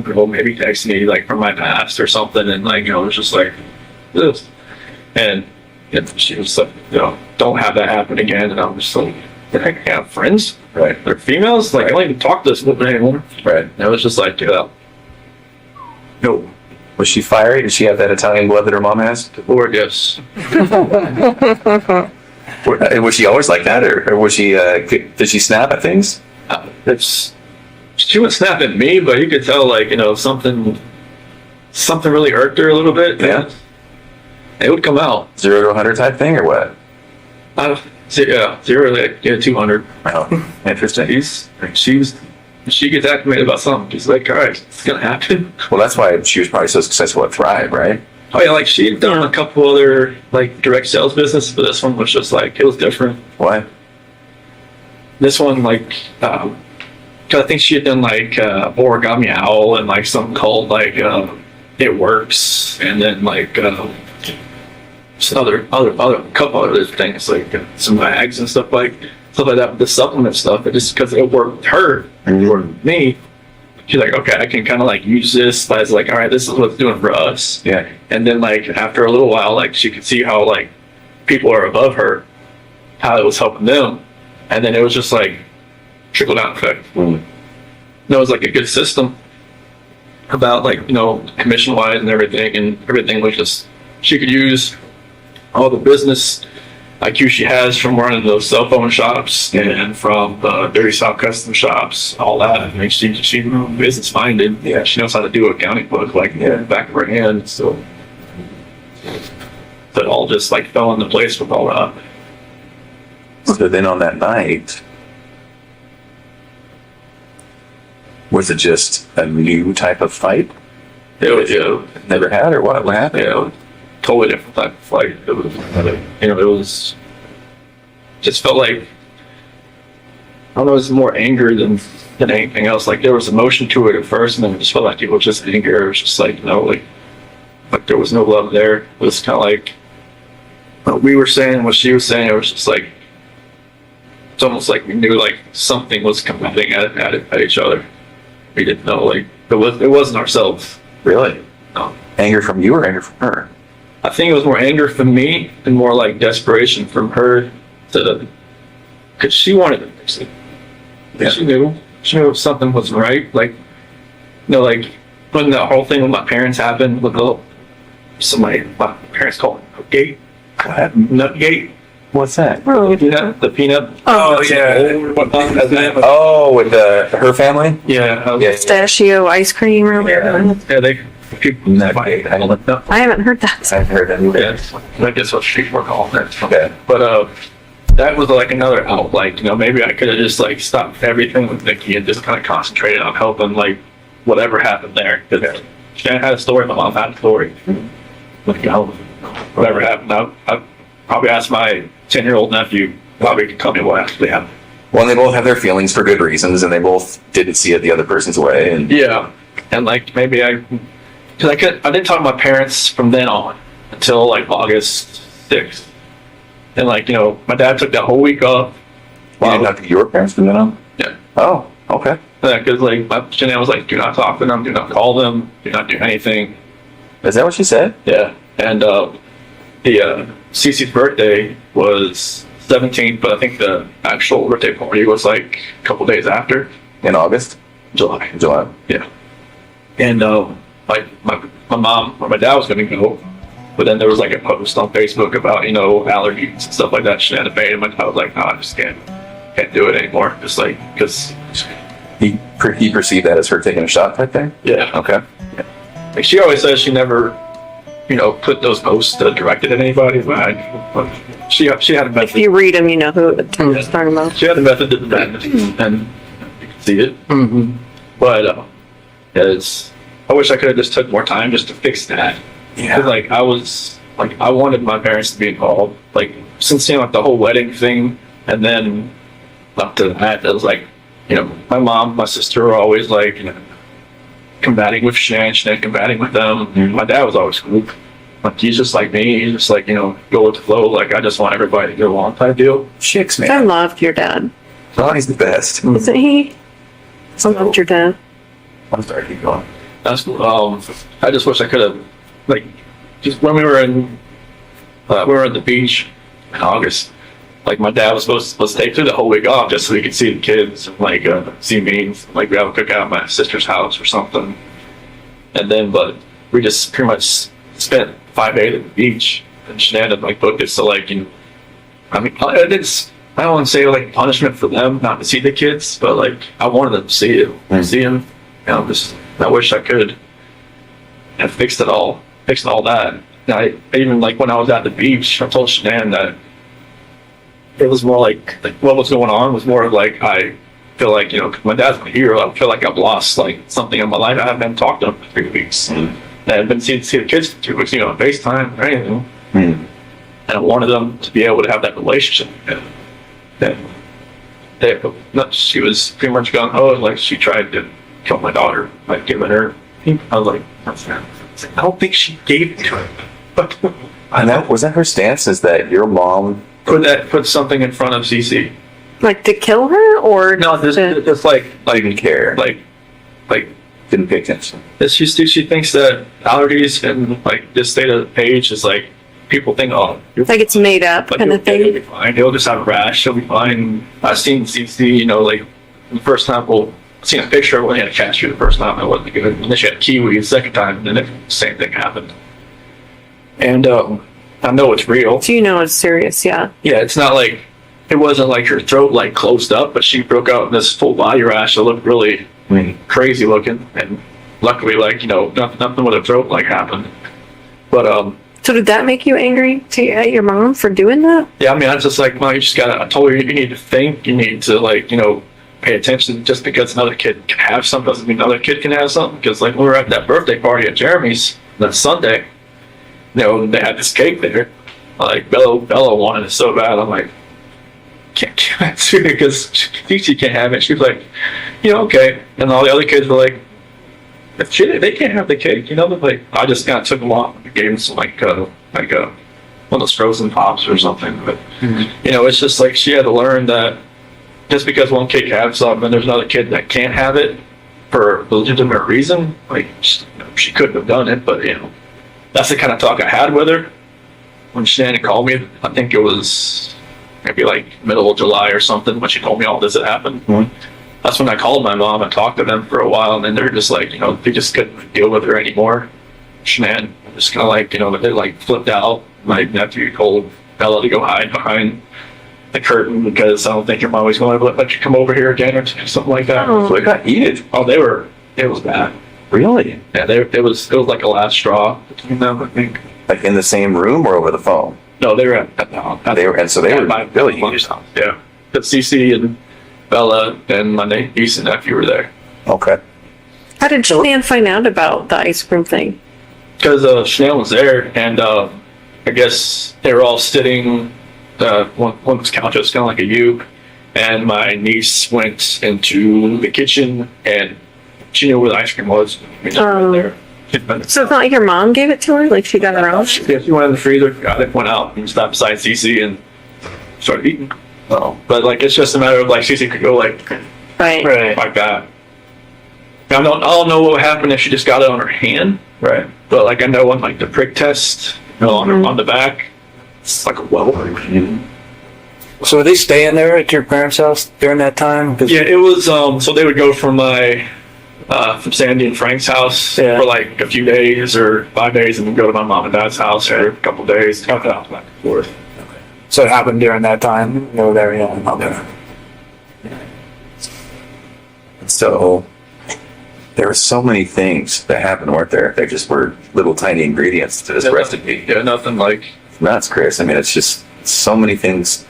girl maybe texted me like from my past or something, and like, you know, it was just like this, and she was like, you know, don't have that happen again. And I'm just like, I have friends, right, they're females, like I don't even talk to this woman anymore. right. And it was just like, dude, no, Was she fiery? Did she have that Italian blood that her mom has? or yes, Was she always like that, or was she? Did she snap at things? she would snap at me, but you could tell like, you know, something really irked her a little bit. Yeah. It would come out. 0 to 100 type thing, or what? Yeah, 0 to 200. Oh, interesting. She gets acclimated about something. She's like, all right, it's gonna happen. Well, that's why she was probably so successful at Thrive, right? Oh yeah, like she'd done a couple other like direct sales business, but this one was just like, it was different. Why? This one, like, cause I think she had done like Origami Owl and like something called like It Works, and then like just other couple other things like some bags and stuff like that. With the supplement stuff, but just because it worked with her and it worked with me, she's like, okay, I can kind of like use this as like, all right, this is what it's doing for us. Yeah. And then like after a little while, like she could see how like people are above her, how it was helping them, and then it was just like trickle down effect. Mm. And it was like a good system about like, you know, commission wise and everything was just, she could use all the business IQ she has from running those cell phone shops and from the Dirty South custom shops, all that. I mean, she's business minded. Yeah. She knows how to do an accounting book like back of her hand. So that all just like fell into place with all that. So then on that night, was it just a new type of fight? It was, Never had, or what? What happened? yeah, totally different type of fight. It was, you know, it was just felt like, I don't know, it was more anger than anything else. Like there was emotion to it at first, and then it just felt like it was just anger. It was just like, you know, like there was no love there. It was kind of like what we were saying, what she was saying. It was just like, it's almost like we knew like something was coming at each other. We didn't know, like it wasn't ourselves. Really? No. Anger from you or anger from her? I think it was more anger from me and more like desperation from her because she wanted to fix it. Yeah. She knew something wasn't right. Like, you know, like when the whole thing with my parents happened with my parents called it Nutgate. What? Nutgate. What's that? Peanut, the peanut. Oh, Oh, with her family? Yeah. Yeah. pistachio ice cream or whatever. Yeah, they people Nutgate. I don't know. I haven't heard that. I've heard that. Yeah, I guess what people were calling it. Okay. But that was like another out. Like, you know, maybe I could have just like stopped everything with Nikki and just kind of concentrated on helping like whatever happened there. Because Shannon had a story, my mom had a story. Like, you know, whatever happened, I probably asked my 10-year-old nephew. Probably could tell me what actually happened. Well, and they both have their feelings for good reasons, and they both didn't see it the other person's way. And Yeah, and like maybe because I didn't talk to my parents from then on until like August 6th. And like, you know, my dad took that whole week off. you didn't talk to your parents from then on? Yeah. Oh, okay. Because like Shannon was like, do not talk to them, do not call them, do not do anything. Is that what she said? Yeah, and Cece's birthday was 17th, but I think the actual birthday party was like a couple days after, In August? July. July. Yeah. And like my mom or my dad was gonna go, but then there was like a post on Facebook about, you know, allergies and stuff like that. Shannon made, and my dad was like, no, I just can't do it anymore. Just like because He perceived that as her taking a shot type thing? yeah, Okay. like she always says she never put those posts directed at anybody, but she had a If method. you read them, you know who Tom's talking about. She had a method to the madness, and you can see it. Mm-hmm. But I wish I could have just took more time just to fix that. Because like I wanted my parents to be involved. Like since like the whole wedding thing, and then up to that, it was like, my mom, my sister were always like, combating with Shan combating with them. Mhm. My dad was always cool. Like he's just like me. He's just like, go with the flow. Like I just want everybody to get along type deal. Chicks, I man. loved your dad. Oh, he's the best. Isn't he? I loved your dad. I'm sorry, keep going. That's I just wish I could have, like, just when we were at the beach in August. Like my dad was supposed to stay through the whole week off just so he could see the kids and like see me. Like we have a cookout at my sister's house or something. And then, but we just pretty much spent 5 days at the beach, and Shannon like booked it. So like, I mean, I don't want to say like punishment for them not to see the kids, but like I wanted them to see it, see them. I wish I could have fixed all that. And I even like when I was at the beach, I told Shannon that it was more like what was going on was more of like I feel like my dad's my hero. I feel like I've lost like something in my life. I haven't been talked to him for 3 weeks. And I haven't been see the kids for 2 weeks, on FaceTime or anything. Mm. And I wanted them to be able to have that relationship. And she was pretty much going, like she tried to kill my daughter by giving her. I was like, I don't think she gave it to him. But And was that her stance? Is that your mom? put something in front of CC. Like to kill her or No, just like Didn't care. like Didn't pay attention. she thinks that allergies and like this state of age is like people think, like it's made up like kind of he'll be thing? fine. He'll just have a rash. He'll be fine. I've seen CC, like the first time. Well, I seen a picture when he had a cashew the first time. It wasn't good. And then she had kiwi the second time, and then the same thing happened. And I know it's real. So you know it's serious, yeah. Yeah, it's not like it wasn't like her throat like closed up, but she broke out in this full body rash that looked really crazy looking. And luckily, like nothing with her throat like happened. But So did that make you angry at your mom for doing that? yeah, I mean, I was just like, Mom, you just gotta. I told her you need to think. You need to like pay attention. Just because another kid can have something doesn't mean another kid can have something. Because like when we were at that birthday party at Jeremy's that Sunday, they had this cake there. Like Bella wanted it so bad. I'm like, can't give it to her because she can't have it. She was like, okay. And all the other kids were like, they can't have the cake. But like I just kind of took them off and gave them some like one of those frozen pops or something. But it's just like she had to learn that just because one kid can have something and there's another kid that can't have it for a legitimate reason, like she couldn't have done it. But that's the kind of talk I had with her when Shannon called me. I think it was maybe like middle of July or something when she told me all this had happened. Mhm. That's when I called my mom and talked to them for a while, and then they're just like, they just couldn't deal with her anymore. Shannon just kind of like, they like flipped out. My nephew told Bella to go hide behind the curtain because I don't think your mom was going to let you come over here again or something like that. Oh. So it got heated. Oh, it was bad. Really? Yeah, it was like a last straw between them, I think. Like in the same room or over the phone? No, they were at They were, and so they were my really mom's heated. house. Yeah, but Cece and Bella and my niece and nephew were there Okay. How did Shan find out about the ice cream thing? because Chanel was there, and I guess they were all sitting. One was couch, it was kind of like a U, and my niece went into the kitchen and she knew where the ice cream was. I mean, she went there. So it's not like your mom gave it to her? Like she got her own? Yeah, she went in the freezer, got it, went out, and stopped beside Cece and started eating. But like, it's just a matter of like Cece could go like Right. like that. Now, I don't know what would happen if she just got it on her hand. Right. But like I know on like the prick test, on the back, it's like a welt. So are they staying there at your parents' house during that time? 'Cause- Yeah, it was. So they would go from from Sandy and Frank's house Yeah. for like a few days or 5 days, and then go to my mom and dad's house for a couple days, back and forth. So it happened during that time? No, there, yeah. Okay. So there were so many things that happened, weren't there? There just were little tiny ingredients to this recipe. Yeah, nothing like Nuts, Chris. I mean, it's just so many things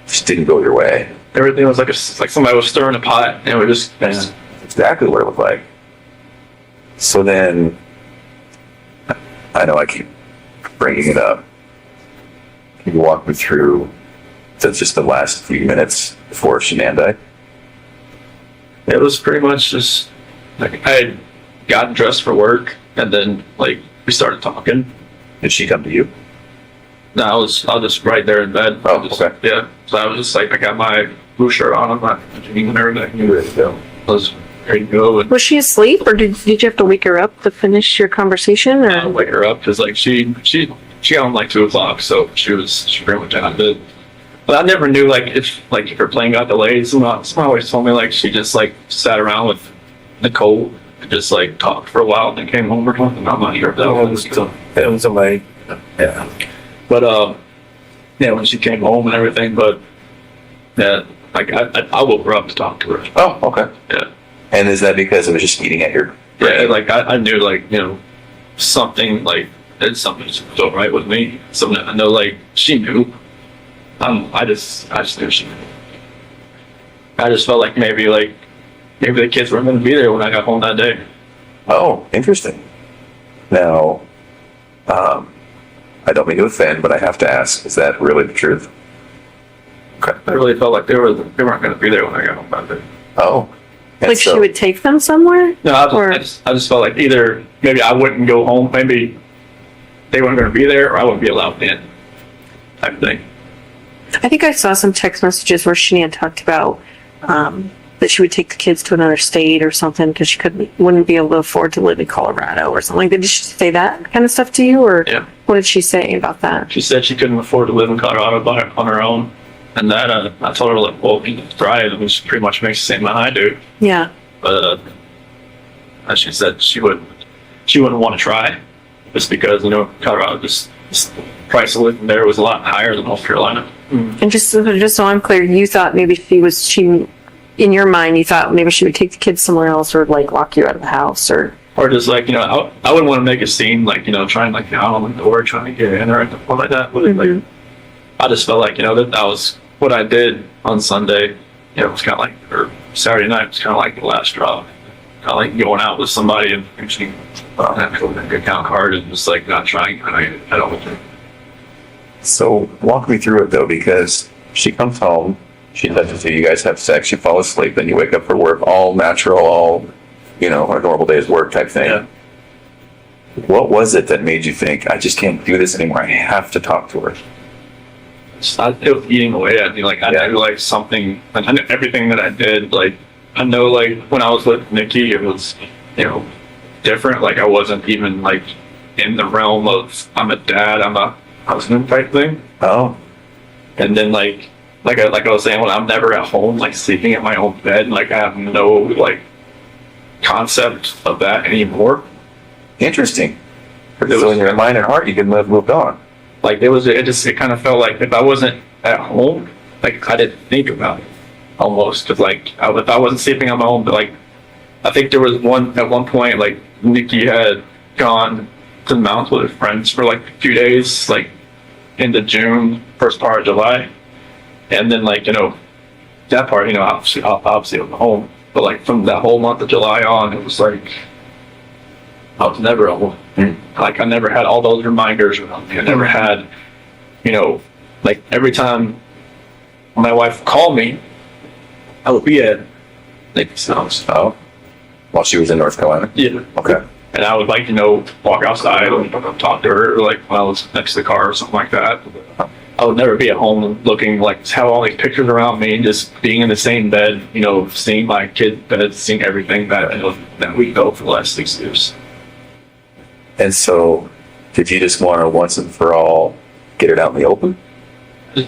just didn't go your way. everything was like like somebody was stirring a pot and it was just That's exactly what it looked like. So then, I know I keep bringing it up. Can you walk me through just the last few minutes before Shenandoah? it was pretty much just like I had gotten dressed for work and then like we started talking. Did she come to you? No, I was just right there in bed. Oh, Just- okay. Yeah. So I was just like I got my blue shirt on, my jeans and everything. You ready to go? I was ready to go and Was she asleep, or did you have to wake her up to finish your conversation? Or wake her up because like she got home like 2 o'clock, so she pretty much out of bed. But I never knew like if her plane got delayed. Someone always told me like she just like sat around with Nicole and just like talked for a while and then came home or something. I'm not sure if that was. That was somebody. Yeah. But yeah, when she came home and everything, but yeah, like I woke her up to talk to her. Oh, okay. Yeah. And is that because it was just eating at your Yeah, like I knew like, something like it's something just felt right with me. Something I know like she knew. I just knew she knew. I just felt like maybe the kids weren't gonna be there when I got home that day. Oh, interesting. Now, I don't mean to offend, but I have to ask, is that really the truth? Okay. I really felt like they weren't gonna be there when I got home that day. Oh. And like she so- would take them somewhere? No, Or- I just felt like either maybe I wouldn't go home, maybe they weren't gonna be there, or I wouldn't be allowed in. Type thing. I think I saw some text messages where Shanann talked about that she would take the kids to another state or something because she wouldn't be able to afford to live in Colorado or something like that. Did she say that kind of stuff to you, or Yeah. what did she say about that? She said she couldn't afford to live in Colorado on her own. And that, I told her, like, well, you can try it, which pretty much makes the same amount I do. Yeah. But she said she wouldn't want to try just because, Colorado, just the price of living there was a lot higher than North Carolina. And just so I'm clear, you thought maybe in your mind, you thought maybe she would take the kids somewhere else or like lock you out of the house or. Or just like, I wouldn't want to make a scene, like, trying like out on the door, trying to get in or anything like that. But like, I just felt like, that was what I did on Sunday. It was kind of like, or Saturday night, it was kind of like the last straw. Kind of like going out with somebody and actually having a good account card and just like not trying. I don't. So walk me through it though, because she comes home, she touches you, you guys have sex, you fall asleep, then you wake up for work, all natural, all, a normal day's work type thing. Yeah. What was it that made you think, I just can't do this anymore, I have to talk to her? It was eating away at me. Like I knew like something. I knew everything that I did. Like I know like when I was with Nikki, it was different. Like I wasn't even like in the realm of I'm a dad, I'm a husband type thing. Oh, And then like I was saying, when I'm never at home, like sleeping at my own bed, like I have no like concept of that anymore. interesting. It So was- in your mind and heart, you could have moved on. Like it kind of felt like if I wasn't at home, like I didn't think about it almost. Cause like if I wasn't sleeping on my own, but like I think there was at one point, like Nikki had gone to the mountains with her friends for like a few days, like into June, first part of July. And then like, that part, obviously I was home, but like from that whole month of July on, it was like, I was never at home. Like I never had all those reminders around me. I never had, like every time my wife called me, I would be at Nikki's house. Oh, while she was in North Carolina? Yeah. Okay. And I would like, walk outside and talk to her, like when I was next to the car or something like that. I would never be at home looking like have all these pictures around me and just being in the same bed, seeing my kid bed, seeing everything that we built for the last 6 years. And so, did you just want to once and for all get it out in the open?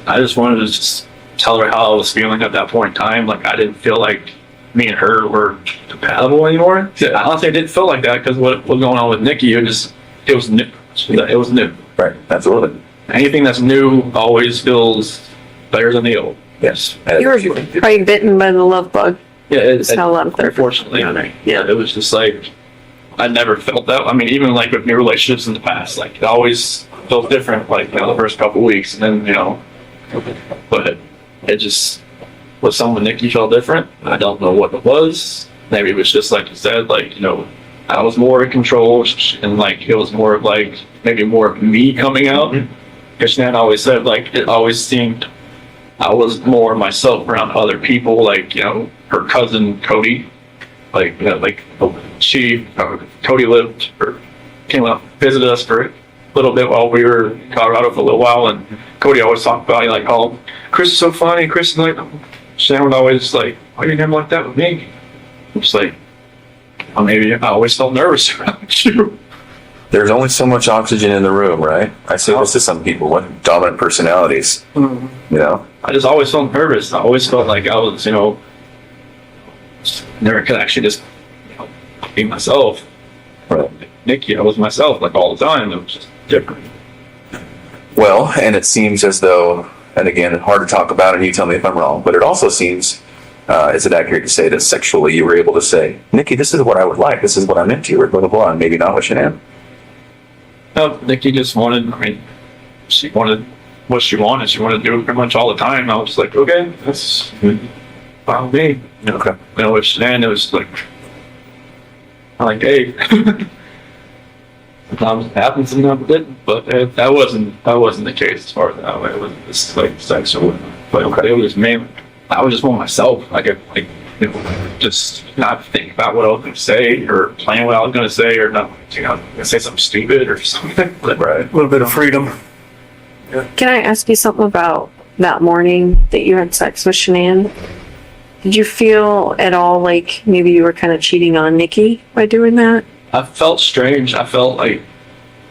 I just wanted to just tell her how I was feeling at that point in time. Like I didn't feel like me and her were compatible anymore. Honestly, I didn't feel like that because what was going on with Nikki, it was new. It was new. Right, absolutely. Anything that's new always feels better than the old. Yes. You were probably bitten by the love bug. Yeah, It's not a lot of therapy. unfortunately, yeah, it was just like, I never felt that. I mean, even like with new relationships in the past, like it always felt different, like, the first couple weeks, and then, but it just, with someone Nikki felt different. I don't know what it was. Maybe it was just like you said, like, I was more in control, and like it was more of like maybe more of me coming out. Because Shanann always said, like, it always seemed I was more myself around other people, like, her cousin Cody, like, Cody lived or came up, visited us for a little bit while we were in Colorado for a little while, and Cody always talked about, like, oh, Chris is so funny, Chris is like, Shanann would always like, why you never like that with me? I'm just like, well, maybe I always felt nervous around you. There's only so much oxygen in the room, right? I say this to some people, what dominant personalities, I just always felt nervous. I always felt like I was, never could actually just be myself. Right. Nikki, I was myself like all the time. It was just different. Well, and it seems as though, and again, hard to talk about, and you tell me if I'm wrong, but it also seems, is it accurate to say that sexually you were able to say, Nikki, this is what I would like, this is what I'm into, or blah, blah, blah, and maybe not with Shanann? No, Nikki just wanted, she wanted what she wanted. She wanted to do it pretty much all the time. I was like, okay, that's fine with me. Okay. With Shanann, it was like, I'm like, hey. Sometimes it happens, sometimes it didn't, but that wasn't the case as far as that way. It was just like sexual, but it was mainly, I was just more myself. I could just not think about what I was going to say or plan what I was going to say or not, say something stupid or something. But, Right. A little bit of freedom. Can I ask you something about that morning that you had sex with Shanann? Did you feel at all like maybe you were kind of cheating on Nikki by doing that? I felt strange. I felt like,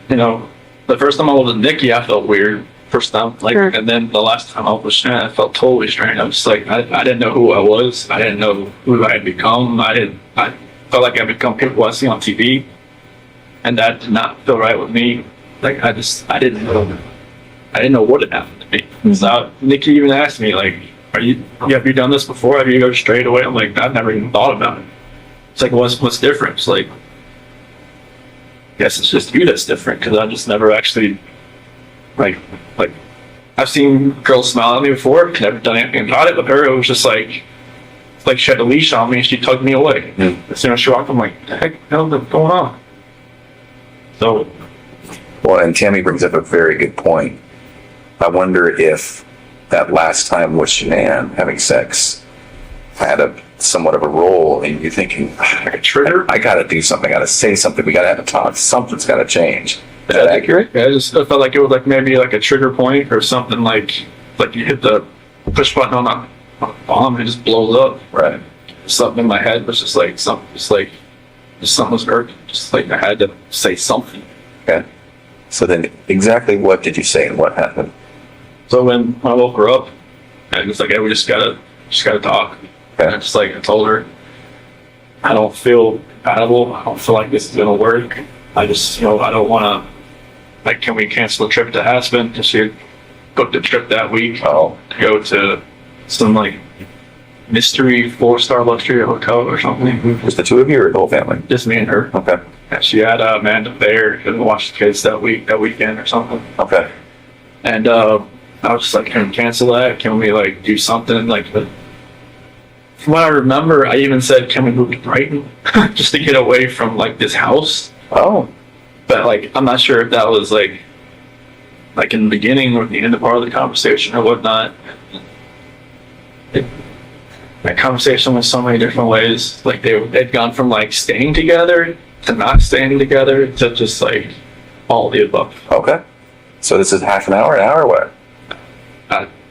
the first time I was with Nikki, I felt weird. First time, like, Sure. And then the last time I was with Shanann, I felt totally strange. I was just like, I didn't know who I was. I didn't know who I had become. I felt like I become people I see on TV, and that did not feel right with me. Like, I didn't know what had happened to me. So Nikki even asked me, like, have you done this before? Have you go straight away? I'm like, I've never even thought about it. It's like, what's different? It's like, I guess it's just you that's different, because I just never actually, like, I've seen girls smile at me before, never done anything about it, but her, it was just like she had a leash on me and she tugged me away. As soon as she walked, I'm like, the heck is going on? So, Well, and Tammy brings up a very good point. I wonder if that last time with Shanann having sex had somewhat of a role in you thinking, like a trigger? I gotta do something, I gotta say something, we gotta have a talk, something's gotta change. Is that accurate? Yeah, I felt like it was like maybe like a trigger point or something, like you hit the push button on a bomb and it just blows up. Right. Something in my head was just like something, just something was hurting. Just like I had to say something. Okay. So then exactly what did you say and what happened? So when I woke her up, I was like, hey, we just gotta talk. Okay. And I told her, I don't feel compatible. I don't feel like this is gonna work. I just, I don't wanna, like, can we cancel the trip to Aspen? Because she had booked a trip that week Oh, to go to some like mystery 4-star luxury hotel or something. just the two of you or the whole family? Just me and her. Okay. And she had Amanda there to watch the kids that weekend or something. Okay. And I was just like, can we cancel that? Can we like do something? Like, from what I remember, I even said, can we move to Brighton just to get away from like this house? Oh, But like, I'm not sure if that was like in the beginning or the end of part of the conversation or whatnot. That conversation went so many different ways. Like they'd gone from like staying together to not staying together to just like all the above. okay. So this is half an hour, what?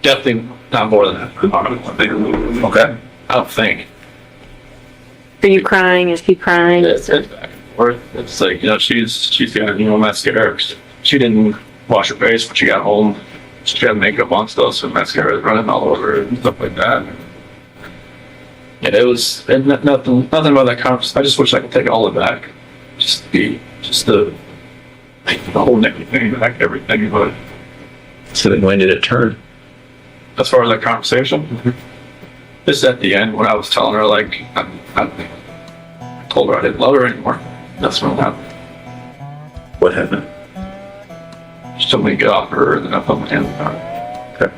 Definitely not more than that. I don't think. Okay. I don't think. Are you crying? Is he crying? It's back and forth. It's like, she's got, mascara. She didn't wash her face when she got home. She had makeup on still, so mascara was running all over her and stuff like that. Yeah, it was nothing about that conversation. I just wish I could take all of it back. The whole Nikki thing back, everything. But So then when did it turn? as far as that conversation, Just at the end when I was telling her like I told her I didn't love her anymore. That's when it happened. What happened? She told me to get off her, and then I put my hand on her. Okay.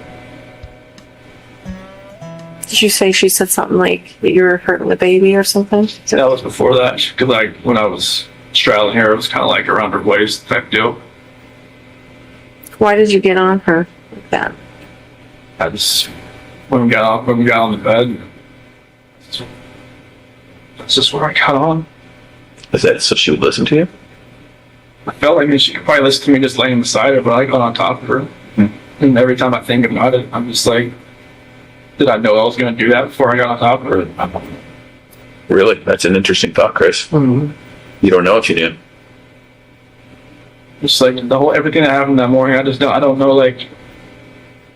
Did you say she said something like that you were hurting the baby or something? So that was before that, because like when I was straddling her, it was kind of like around her waist type deal. Why did you get on her like that? I just when we got on the bed, that's just where I got on. Is that so she would listen to you? I felt like she could probably listen to me just laying beside her, but I got on top of her. And every time I think about it, I'm just like, did I know I was going to do that before I got on top of her? Really? That's an interesting thought, Chris. You don't know if you did. Just like the whole everything that happened that morning, I don't know, like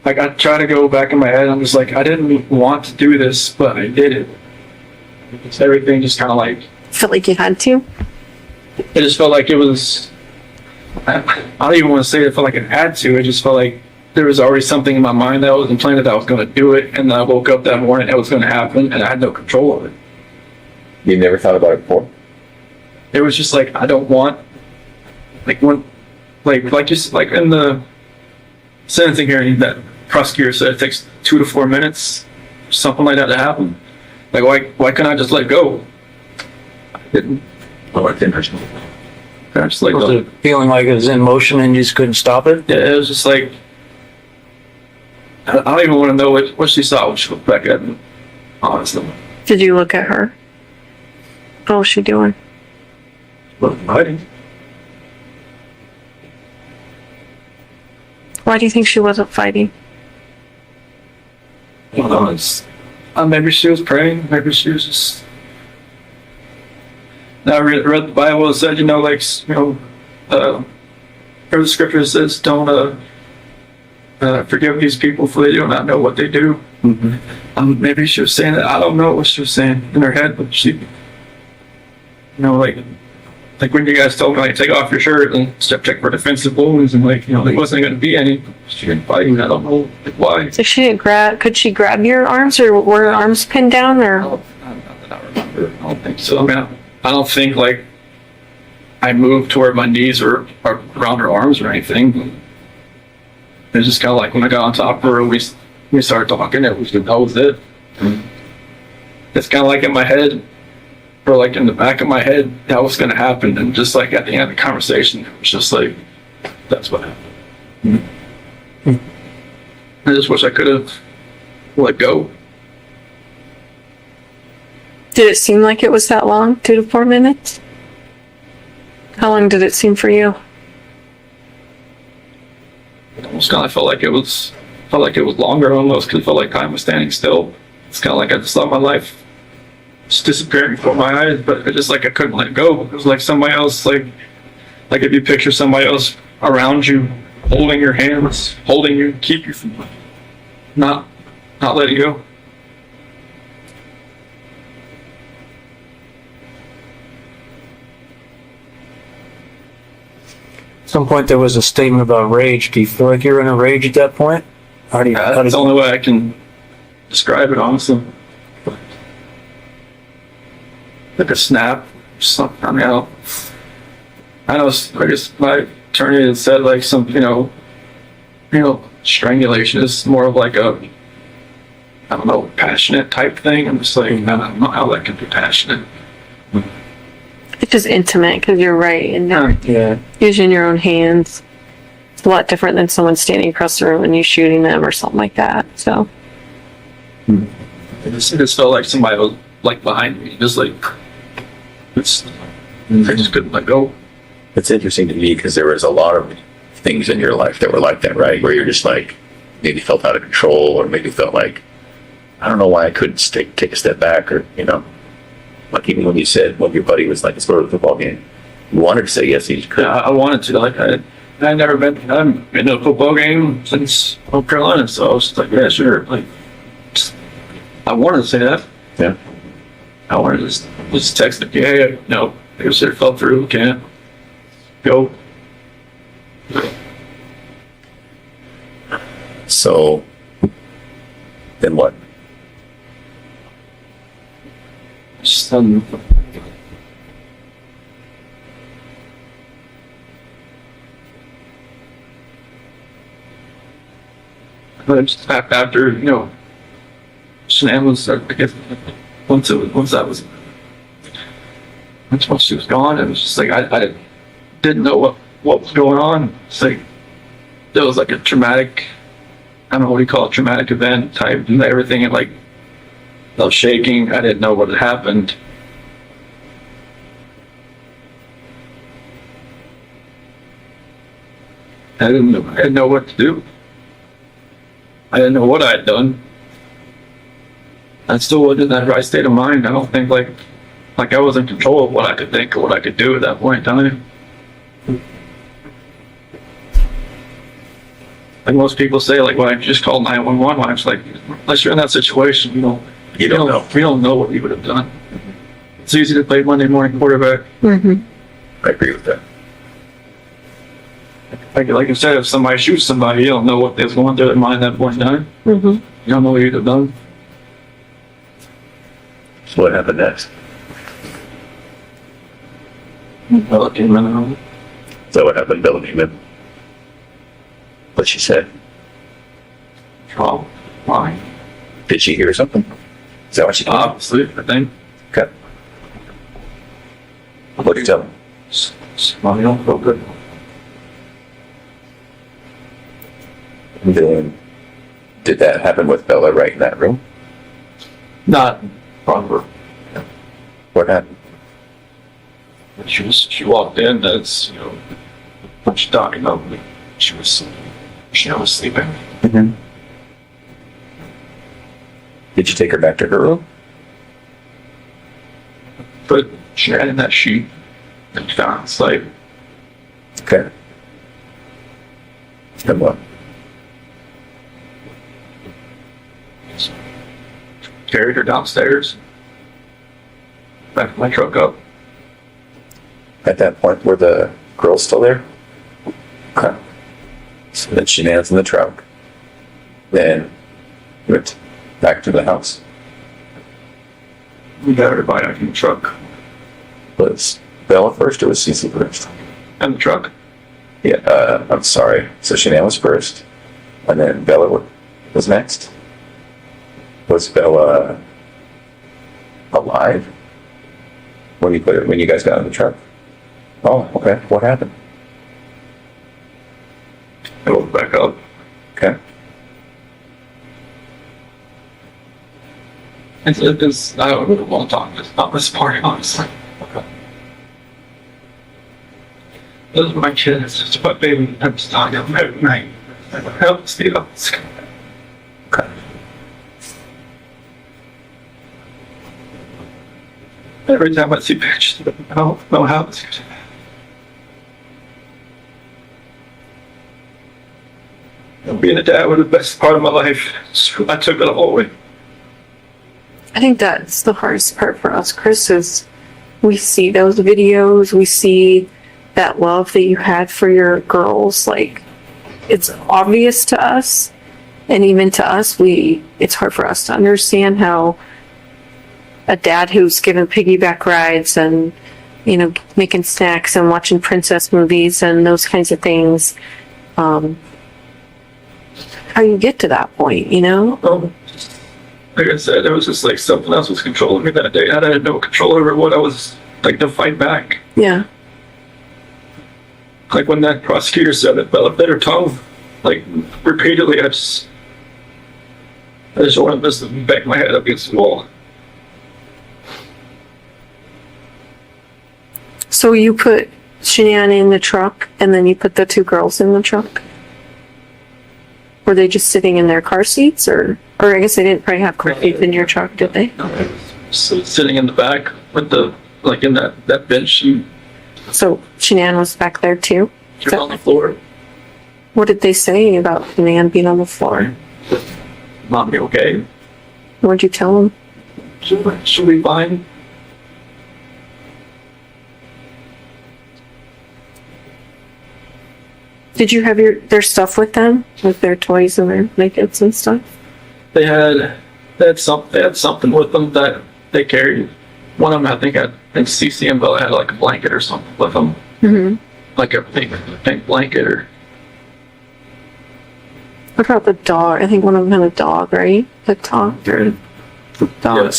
I try to go back in my head. I'm just like, I didn't want to do this, but I did it. It's everything just kind of like, Felt like you had to? it just felt like it was, I don't even want to say it felt like it had to. It just felt like there was already something in my mind that I was implanted that I was going to do it. And then I woke up that morning, it was going to happen, and I had no control of it. You never thought about it before? It was just like, I don't want, like when, like just like in the sentencing hearing, that prosecutor said it takes 2 to 4 minutes, something like that to happen. Like why couldn't I just let go? I didn't. Oh, that's interesting. I just let Was go. it feeling like it was in motion and you just couldn't stop it? Yeah, it was just like, I don't even want to know what she saw when she looked back at me, honestly. Did you look at her? What was she doing? But hiding. Why do you think she wasn't fighting? I don't know, maybe she was praying, maybe she was just. Now I read the Bible and said, like, where the scripture says, don't forgive these people for they do not know what they do. Maybe she was saying that. I don't know what she was saying in her head, but she, like when you guys told me, like, take off your shirt and check for defensive wounds, and like, there wasn't going to be any. She didn't fight. I don't know why. So she didn't could she grab your arms, or were her arms pinned down, or? Not that I remember. I don't think so. I mean, I don't think like I moved to where my knees were around her arms or anything. It was just kind of like when I got on top of her, we started talking. That was it. It's kind of like in my head, or like in the back of my head, that was going to happen. And just like at the end of the conversation, it was just like, that's what happened. I just wish I could have let go. Did it seem like it was that long? 2 to 4 minutes? How long did it seem for you? It almost kind of felt like it was longer almost, because it felt like time was standing still. It's kind of like I just saw my life just disappearing before my eyes, but it just like I couldn't let go. It was like somebody else, like if you picture somebody else around you, holding your hands, holding you, keep you from not letting go. At some point there was a statement about rage. Do you feel like you're in a rage at that point? How That's does the only way I can describe it, honestly. Like a snap, something. I mean, I know. I guess my attorney had said like some, strangulation is more of like a, I don't know, passionate type thing. I'm just like, I don't know how that can be passionate. It's just intimate, because you're right, and Yeah. using your own hands. It's a lot different than someone standing across the room and you shooting them or something like that. So It just felt like somebody was like behind me, just like I just couldn't let go. It's interesting to me because there was a lot of things in your life that were like that, right? Where you're just like, maybe felt out of control, or maybe felt like, I don't know why I couldn't take a step back, or, like even when you said, when your buddy was like, let's go to the football game, you wanted to say yes, you just couldn't. Yeah, I wanted to. Like I haven't been to a football game since North Carolina, so I was just like, yeah, sure. Like, I wanted to say that. Yeah. I wanted to just text him, yeah, no, it fell through, can't go. So, then what? But just after, Shanann was, I guess, once she was gone, it was just like, I didn't know what was going on. It's like, there was like a traumatic, I don't know what you call it, traumatic event type, and everything, and like, I was shaking, I didn't know what had happened. I didn't know what to do. I didn't know what I had done. I still wasn't in that right state of mind. I don't think like I was in control of what I could think or what I could do at that point in time. Like most people say, like, why don't you just call 911? I'm just like, unless you're in that situation, you don't know. We don't know what we would have done. It's easy to play Monday morning quarterback. Mm-hmm. I agree with that. Like I said, if somebody shoots somebody, you don't know what they was going through their mind at that point in time. Mm-hmm. You don't know what you'd have done. So what happened next? Well, it came in. So what happened, Bill Neiman? What she said? Oh, fine. Did she hear something? Is that what she told you? Obviously, I think. Okay. What did you tell him? Well, you don't feel good. And then, did that happen with Bella right in that room? Not proper. What happened? She walked in, that's, what she talking about. She was sleeping. Mm-hmm. Did you take her back to her room? But she had in that sheet and found it's like, Okay. And what? carried her downstairs. Backed my truck up. At that point, were the girls still there? Okay. So then Shanann's in the truck. Then went back to the house. We got everybody out in the truck. Was Bella first or was Cece first? And the truck? Yeah, I'm sorry. So Shanann was first, and then Bella was next. Was Bella alive when you guys got in the truck? Oh, okay. What happened? I woke back up. Okay. It's I don't really want to talk about this part, honestly. Okay. Those are my kids. It's my baby. I'm just talking about every night. Help me up. Okay. Every time I see pictures, I don't know how it's going to be. Being a dad was the best part of my life. I took it all away. I think that's the hardest part for us, Chris, is we see those videos, we see that love that you had for your girls. Like, it's obvious to us, and even to us, it's hard for us to understand how a dad who's given piggyback rides and, making snacks and watching princess movies and those kinds of things, how you get to that point, Like I said, it was just like something else was controlling me that day. I had no control over what I was like to fight back. Yeah. Like when that prosecutor said that Bella bit her tongue, like repeatedly, I just wanted to bang my head up against the wall. So you put Shanann in the truck, and then you put the two girls in the truck? Were they just sitting in their car seats, or I guess they didn't probably have car seats in your truck, did they? So sitting in the back with in that bench and So Shanann was back there too? she was on the floor. What did they say about Shanann being on the floor? Not be okay. What'd you tell them? She'll be fine. Did you have their stuff with them? With their toys and their blankets and stuff? They had something with them that they carried. one of them, I think CC and Bella had like a blanket or something with them, Mm-hmm. like a pink blanket or. What about the dog? I think one of them had a dog, right? That talked or dog.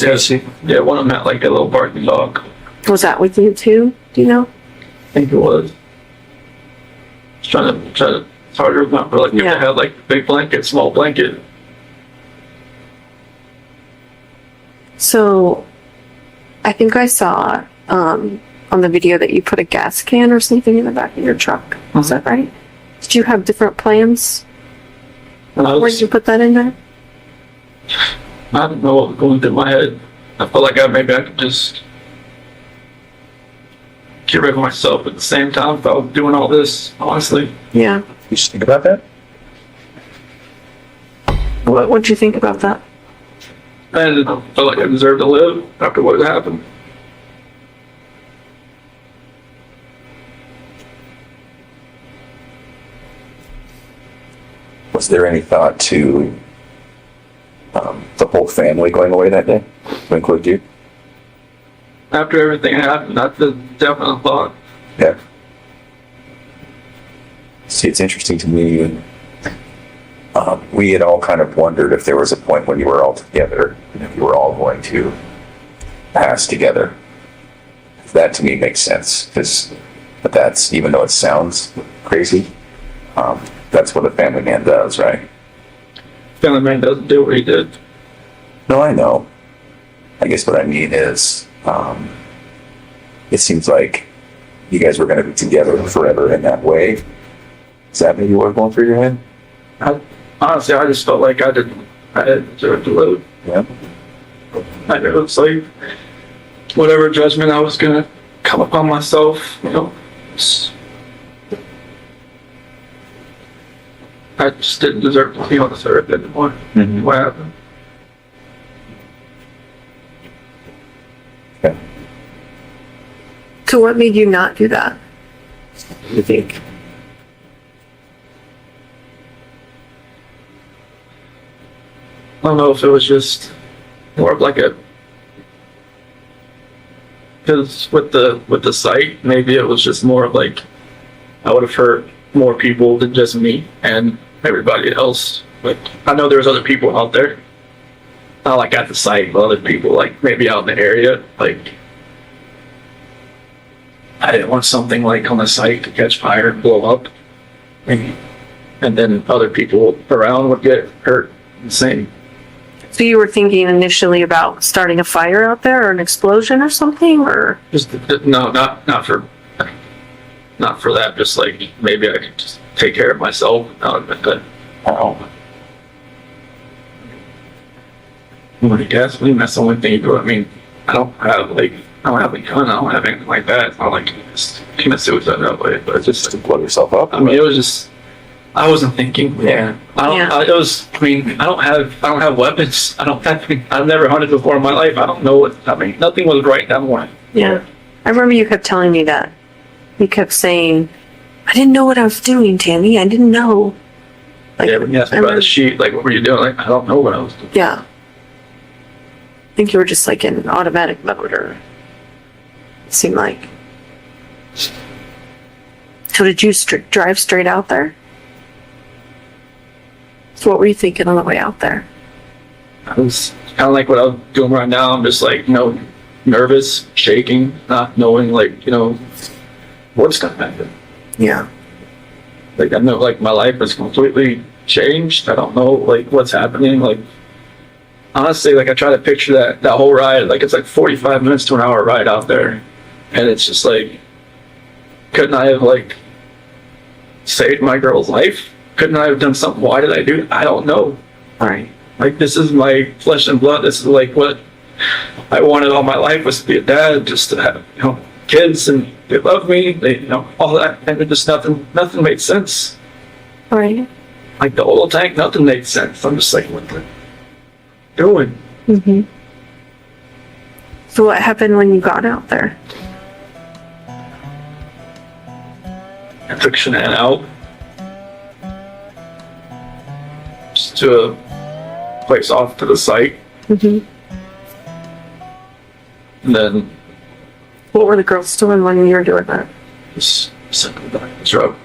Yeah, one of them had like a little barking dog. Was that with you too? Do you know? I think it was. It's hard to remember. Like if Yeah. they had like big blanket, small blanket. So, I think I saw on the video that you put a gas can or something in the back of your truck. Is that right? Did you have different plans? And I Where did you put that in there? don't know what was going through my head. I felt like maybe I could just get rid of myself at the same time if I was doing all this, honestly. Yeah. You just think about that? What'd you think about that? And I felt like I deserved to live after what had happened. Was there any thought to the whole family going away that day, to include you? After everything happened, that's the definite thought. Yeah. See, it's interesting to me. We had all kind of wondered if there was a point when you were all together, and if you were all going to pass together. That to me makes sense, but that's, even though it sounds crazy, that's what a family man does, right? Family man doesn't do what he did. No, I know. I guess what I mean is, it seems like you guys were going to be together forever in that way. Is that maybe what was going through your head? Honestly, I just felt like I had deserved to live. Yeah. I know it's like whatever judgment I was gonna come upon myself, I just didn't deserve to be on this earth anymore. Mhm. What happened? Okay. So what made you not do that? You think? I don't know if it was just more of like because with the site, maybe it was just more of like I would have hurt more people than just me and everybody else. Like I know there's other people out there, not like at the site, but other people like maybe out in the area. Like I didn't want something like on the site to catch fire and blow up, and then other people around would get hurt the same. So you were thinking initially about starting a fire out there or an explosion or something, or? Just no, not for that. Just like maybe I could just take care of myself. But when you gasoline, that's the only thing you do. I mean, I don't have a gun. I don't have anything like that. It's not like you just commit suicide that way. But it's just To blow yourself up? I mean, it was just. I wasn't thinking. Yeah. I don't have weapons. I've never hunted before in my life. I don't know what. I mean, nothing was right that morning. Yeah. I remember you kept telling me that. You kept saying, I didn't know what I was doing, Tammy. I didn't know. Like, Yeah, when you asked me I about remember- the sheet, like, what were you doing? Like, I don't know what I was doing. Yeah. I think you were just like in automatic mode, or it seemed like. So did you drive straight out there? So what were you thinking on the way out there? I was kind of like what I'm doing right now. I'm just like, nervous, shaking, not knowing, like, what's going to happen. Yeah. Like, I know, like, my life is completely changed. I don't know, like, what's happening. Like, honestly, like, I try to picture that whole ride. Like, it's like 45 minutes to an hour ride out there. And it's just like, couldn't I have, like, saved my girl's life? Couldn't I have done something? Why did I do it? I don't know. All right. Like, this is my flesh and blood. This is like what I wanted all my life, was to be a dad, just to have, kids, and they love me, all that. And it just nothing made sense. All right. Like the oil tank, nothing made sense. I'm just like, what the doing? Mm-hmm. So what happened when you got out there? I took Shanann out just to a place off to the site. Mm-hmm. And then What were the girls doing when you were doing that? just sent the back truck.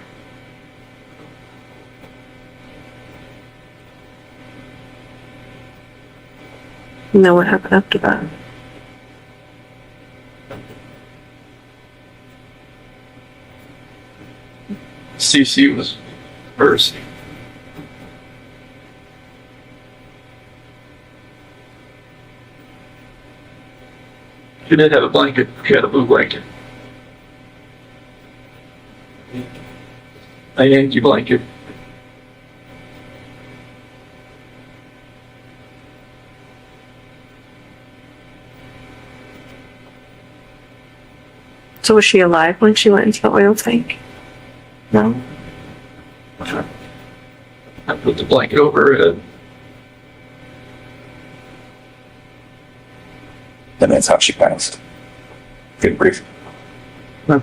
And then what happened after that? CC was first. She did have a blanket. She had a blue blanket. A Yankee blanket. So was she alive when she went into the oil tank? No? I put the blanket over her head. And that's how she passed. Good brief. I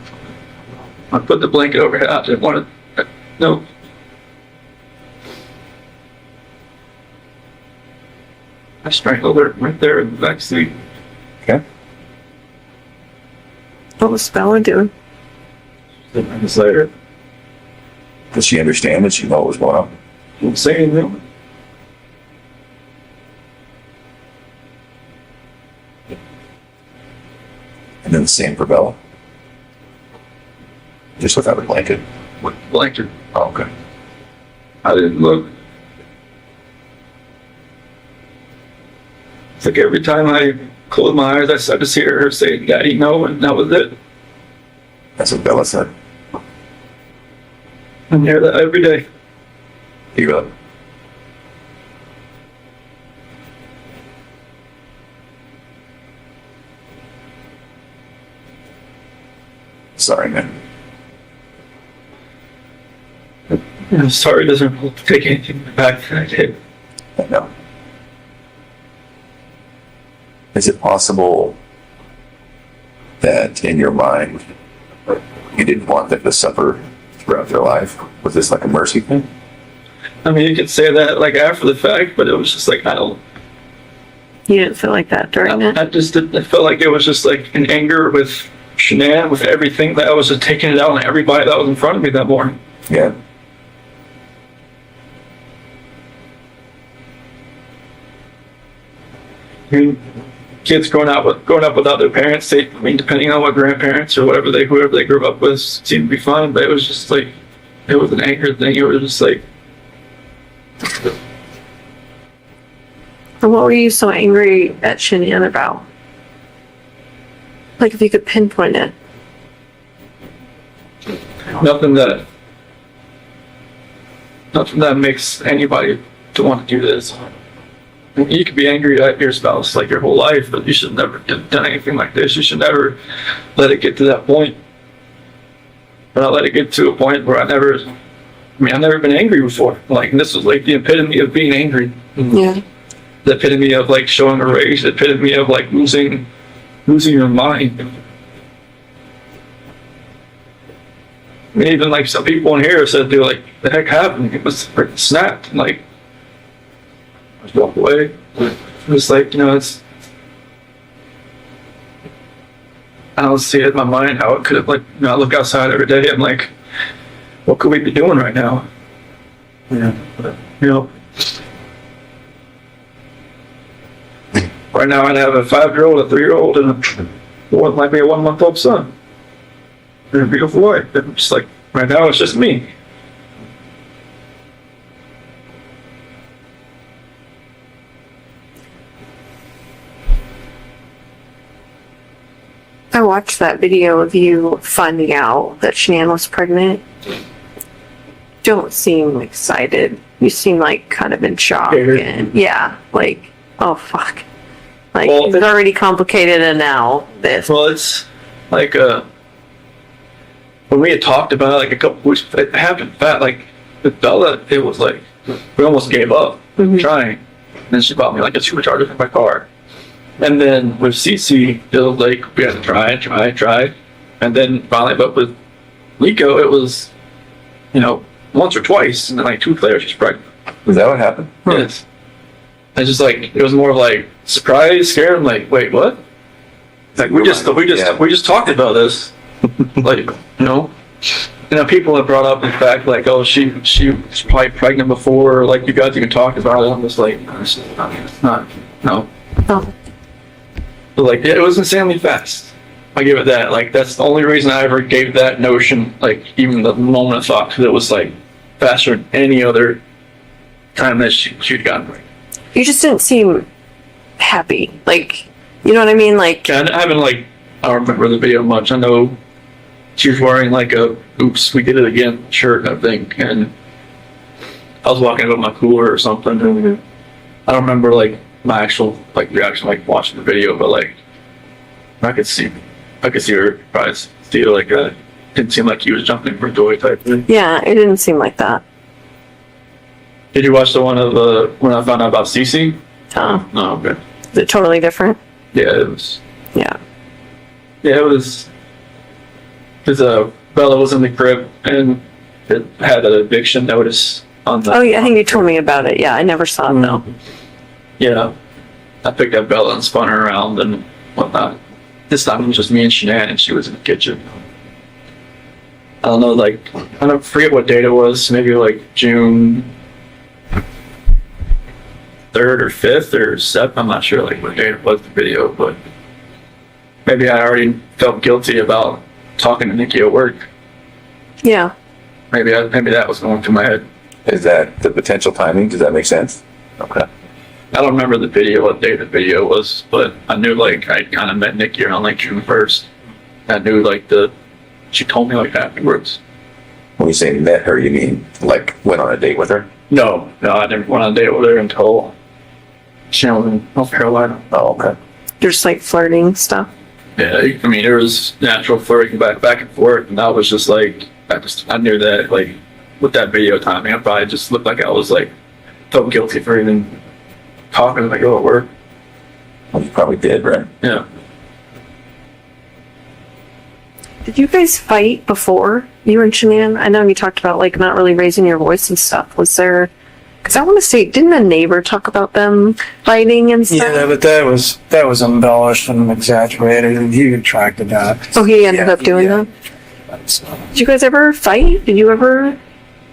put the blanket over her head. I didn't want to. No. I strangled her right there in the back seat. Okay. What was Bella doing? 10 minutes later, Does she understand? Did she know what was going on? didn't say anything. And then the same for Bella. Just without a blanket. With the blanket. Oh, okay. I didn't look. It's like every time I closed my eyes, I started to see her say, "Daddy, no," and that was it. That's what Bella said. I hear that every day. You go. Sorry, man. I'm sorry, it doesn't take anything back that I did. I know. Is it possible that in your mind you didn't want them to suffer throughout their life? Was this like a mercy thing? I mean, you could say that like after the fact, but it was just like, I don't. You didn't feel like that during it? I just didn't. I felt like it was just like an anger with Shanann, with everything that I was just taking it out on everybody that was in front of me that morning. Yeah. I mean, kids growing up without their parents, I mean, depending on what grandparents or whoever they grew up with, seemed to be fine. But it was just like, it was an anger thing. It was just like, And what were you so angry at Shanann about? Like if you could pinpoint it. nothing that makes anybody to want to do this. I mean, you could be angry at your spouse like your whole life, but you should never have done anything like this. You should never let it get to that point. But I let it get to a point where I've never been angry before. Like, this was like the epitome of being angry. Yeah. The epitome of like showing a rage. The epitome of like losing your mind. I mean, even like some people in here said, they're like, the heck happened? It was freaking snapped. Like, I just walked away. It was like, it's, I don't see it in my mind how it could have, like, I look outside every day. I'm like, what could we be doing right now? Yeah, but, right now I'd have a 5-year-old, a 3-year-old, and one might be a 1-month-old son. And a beautiful wife. And just like, right now it's just me. I watched that video of you finding out that Shanann was pregnant. Don't seem excited. You seem like kind of in shock. Scared. And yeah, like, oh fuck. Like, Well, it's already complicated and now this. Well, it's like, when we had talked about it like a couple weeks, it happened fast. Like with Bella, it was like we almost gave up trying. And then she bought me like a supercharger for my car. And then with CC, it was like we had to try. And then finally, but with Nico, it was, once or twice, and then like 2 weeks later, she's pregnant. Was that what happened? Yes. I just like, it was more of like surprise, scared. I'm like, wait, what? Like we just talked about this. Like, people have brought up the fact like, oh, she was probably pregnant before, like you guys even talked about it. I'm just like, it's not, no. Oh. But like, it was insanely fast. I give it that. Like, that's the only reason I ever gave that notion, like, even the moment of thought, because it was like faster than any other time that she'd gotten pregnant. You just didn't seem happy. Like, you know what I mean? Like, I don't remember the video much. I know she was wearing like a "Oops, we did it again" shirt, I think, and I was walking up my cooler or something. And I don't remember like my actual like reaction, like watching the video, but like I could see her probably see like didn't seem like he was jumping for joy type thing. yeah, it didn't seem like that. Did you watch the one of when I found out about Cece? Oh, No, okay. is it totally different? Yeah, it was. Yeah. Yeah, it was. Because Bella was in the crib and it had an eviction notice on the. Oh, yeah, I think you told me about it. Yeah, I never saw it though. Yeah, I picked up Bella and spun her around and whatnot. This time it was just me and Shanann, and she was in the kitchen. I don't know, like, I don't forget what date it was. Maybe like June 3rd or 5th or 7th. I'm not sure like what date it was the video, but maybe I already felt guilty about talking to Nikki at work. Yeah. Maybe that was going through my head. Is that the potential timing? Does that make sense? Okay. I don't remember the video, what day the video was, but I knew like I kind of met Nikki around like June 1st. I knew like she told me like afterwards. When you say met her, you mean like went on a date with her? No, I never went on a date with her until she was in North Carolina. Oh, okay. You're just like flirting stuff. Yeah, I mean, there was natural flirting back and forth, and I was just like, I knew that like with that video timing, I probably just looked like I was like felt guilty for even talking to my girl at work. Well, you probably did, right? Yeah. Did you guys fight before you and Shanann? I know you talked about like not really raising your voice and stuff. Was there? Because I want to say, didn't a neighbor talk about them fighting and stuff? Yeah, but that was embellished and exaggerated, and he retracted that. Oh, he ended up doing that. Did you guys ever fight? Did you ever?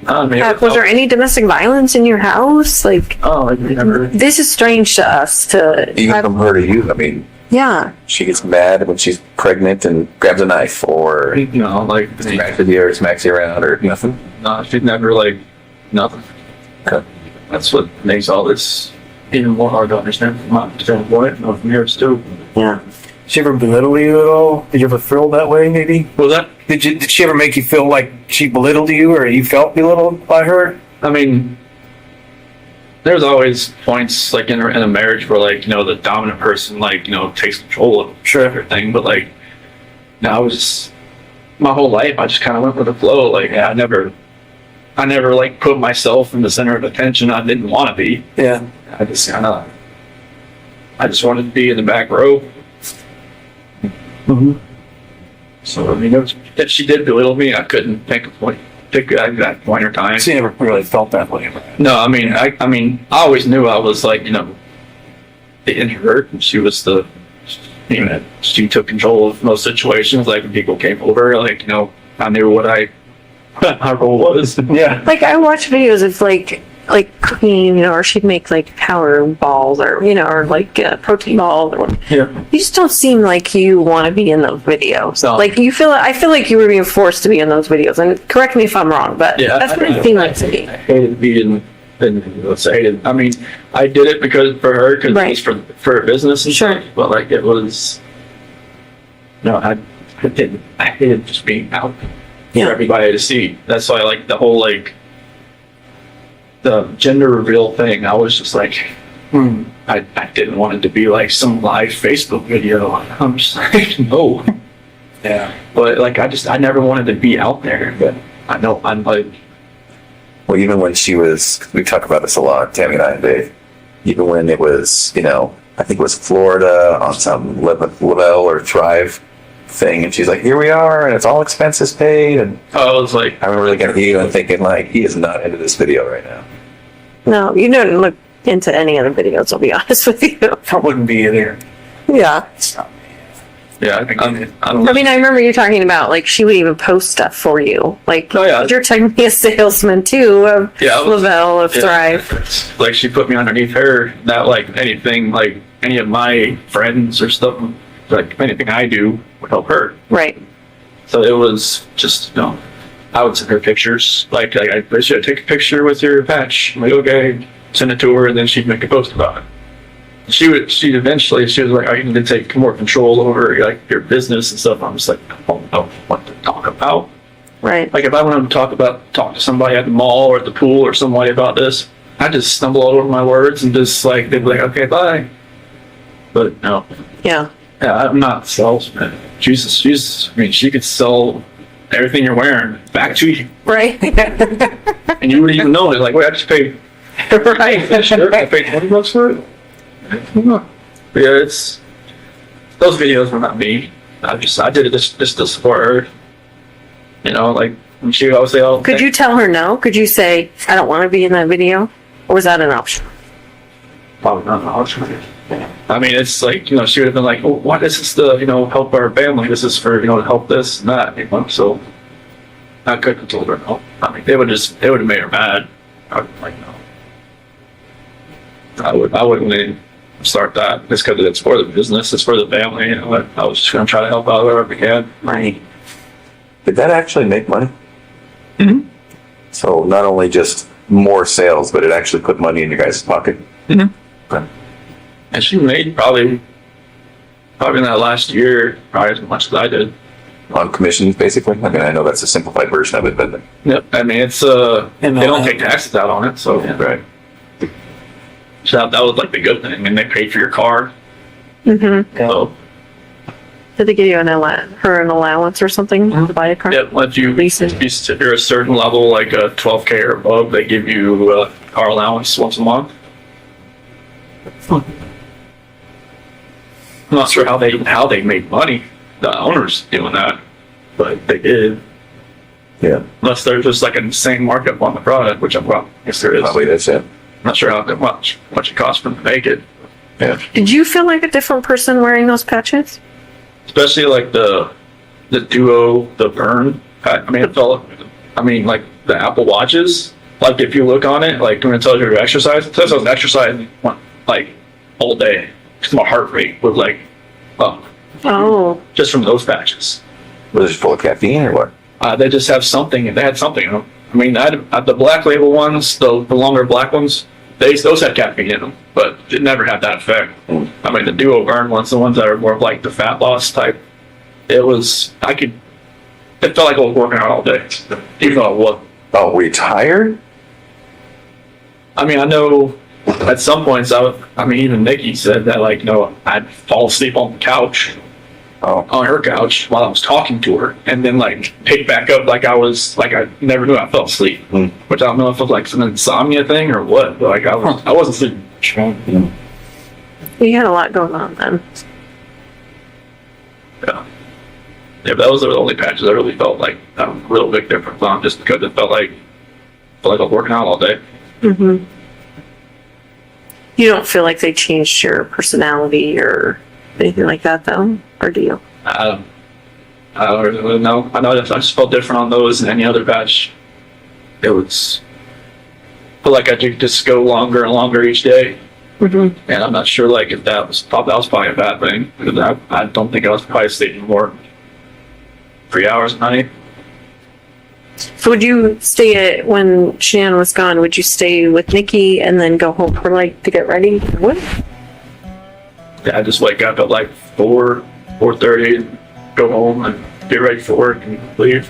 I mean, Was there any domestic violence in your house? Like, Oh, I never. this is strange to us. Even from her to you, I mean, Yeah. she gets mad when she's pregnant and grabs a knife, or Like smacks you or smacks you around, or nothing. no, she'd never like nothing. Okay. That's what makes all this even more hard to understand from my standpoint, or from yours too. Yeah. Did she ever belittle you at all? Did you ever feel that way, maybe? Was that? Did she ever make you feel like she belittled you, or you felt belittled by her? I mean, there's always points like in a marriage where like the dominant person like takes control of everything, but like no, I was just my whole life I just kind of went with the flow. Like I never like put myself in the center of attention. I didn't want to be. Yeah. I just wanted to be in the back row. Mm-hmm. So I mean, if she did belittle me, I couldn't pick an exact point or time. She never really felt that way. No, I mean, I always knew I was like, the introvert, and she was she took control of most situations. Like when people came over, like I knew what my role was. Yeah. Like I watch videos of like cooking, or she'd make like power balls, or or like protein balls, or whatever. Yeah. You just don't seem like you want to be in those videos. No. Like I feel like you were being forced to be in those videos. And correct me if I'm wrong, but Yeah, that's what it seemed like to me. I hated being. I mean, I did it for her, because Right. it was for her business and Sure. stuff. But like it was, I hated just being out Yeah. for everybody to see. That's why like the whole like the gender reveal thing. I was just like, I didn't want it to be like some live Facebook video. I'm just like, no. Yeah. But like I never wanted to be out there. But I know I'm like. Well, even when we talk about this a lot, Tammy and I and Dave, even when it was, I think it was Florida on some Lavelle or Thrive thing, and she's like, here we are, and it's all expenses paid, and I was like, I remember looking at you and thinking, like, he is not into this video right now. No, you don't look into any other videos, I'll be honest with you. I wouldn't be either. Yeah. Yeah, I don't I mean, I remember you talking about like she would even post stuff for you. Like, Oh, yeah. you're technically a salesman too of Yeah, I was- Lavelle, of Yeah. Thrive. Like she put me underneath her, not like anything, like any of my friends or stuff, like anything I do would help her. Right. So it was just, I would send her pictures. Like I should take a picture with your patch. I'm like, okay, send it to her, and then she'd make a post about it. She eventually, she was like, I need to take more control over like your business and stuff. I'm just like, I don't know what to talk about. Right. Like if I wanted to talk to somebody at the mall or at the pool or somebody about this, I just stumble all over my words and just like, they'd be like, okay, bye. But no. Yeah. Yeah, I'm not a salesman. I mean, she could sell everything you're wearing back to you, Right. and you wouldn't even know it. Like, wait, I just paid. right. Sure, I paid $20 for it. But yeah, it's those videos were not me. I did it just to support her. You know, like when she always say, "Oh, Could you tell her no? Could you say, I don't want to be in that video? Or was that an option? probably not an option." I mean, it's like, she would have been like, "Oh, why is this to help our family? This is for to help this and that." So I couldn't have told her no. I mean, they would have made her mad. I would like no. I wouldn't even start that just because it's for the business, it's for the family. I was just gonna try to help out wherever I can. Right. Did that actually make money? Mhm. So not only just more sales, but it actually put money in your guys' pocket. And she made probably in that last year probably as much as I did. On commissions, basically. I mean, I know that's a simplified version of it, but Yep. I mean, it's they don't take taxes out on it, so right. so that was like the good thing, and they paid for your car. Mm-hmm. So Did they give you an allowance or something to buy a car? yeah, once you Lease it. you're a certain level, like a 12K or above, they give you a car allowance once a month. I'm not sure how they make money. The owners doing that, but they did. Yeah. Unless there's just like an insane markup on the product, which I guess there is. Probably that's it. I'm not sure how much it costs for them to make it. Yeah. Did you feel like a different person wearing those patches? Especially like the Duo, the Burn. I mean, like the Apple Watches. Like if you look on it, like when it tells you your exercise, it says I was exercising like all day because my heart rate was like up Oh, just from those patches. Was it full of caffeine or what? They just have something. They had something in them. I mean, I had the black label ones, the longer black ones. Those had caffeine in them, but it never had that effect. I mean, the Duo Burn ones, the ones that are more of like the fat loss type, it felt like I was working out all day, even though I wasn't. Oh, were you tired? I mean, I know at some points, even Nikki said that, like, I'd fall asleep on the couch, Oh, on her couch while I was talking to her, and then, like, pick back up like I never knew I fell asleep. Which I don't know if it was, like, some insomnia thing or what, but, like, I wasn't sleeping. you had a lot going on then. Yeah. Yeah, but those are the only patches I really felt like a real big difference on, just because it felt like I was working out all day. Mm-hmm. You don't feel like they changed your personality or anything like that, though, or do you? I don't really know. I know that I just felt different on those than any other patch. It was felt like I could just go longer and longer each day, Mm-hmm. and I'm not sure like if that was probably a bad thing, because I don't think I was probably sleeping more 3 hours a night. So would you stay when Shannon was gone? Would you stay with Nikki and then go home for to get ready? What? Yeah, I just wake up at like 4:30, go home and get ready for work and leave,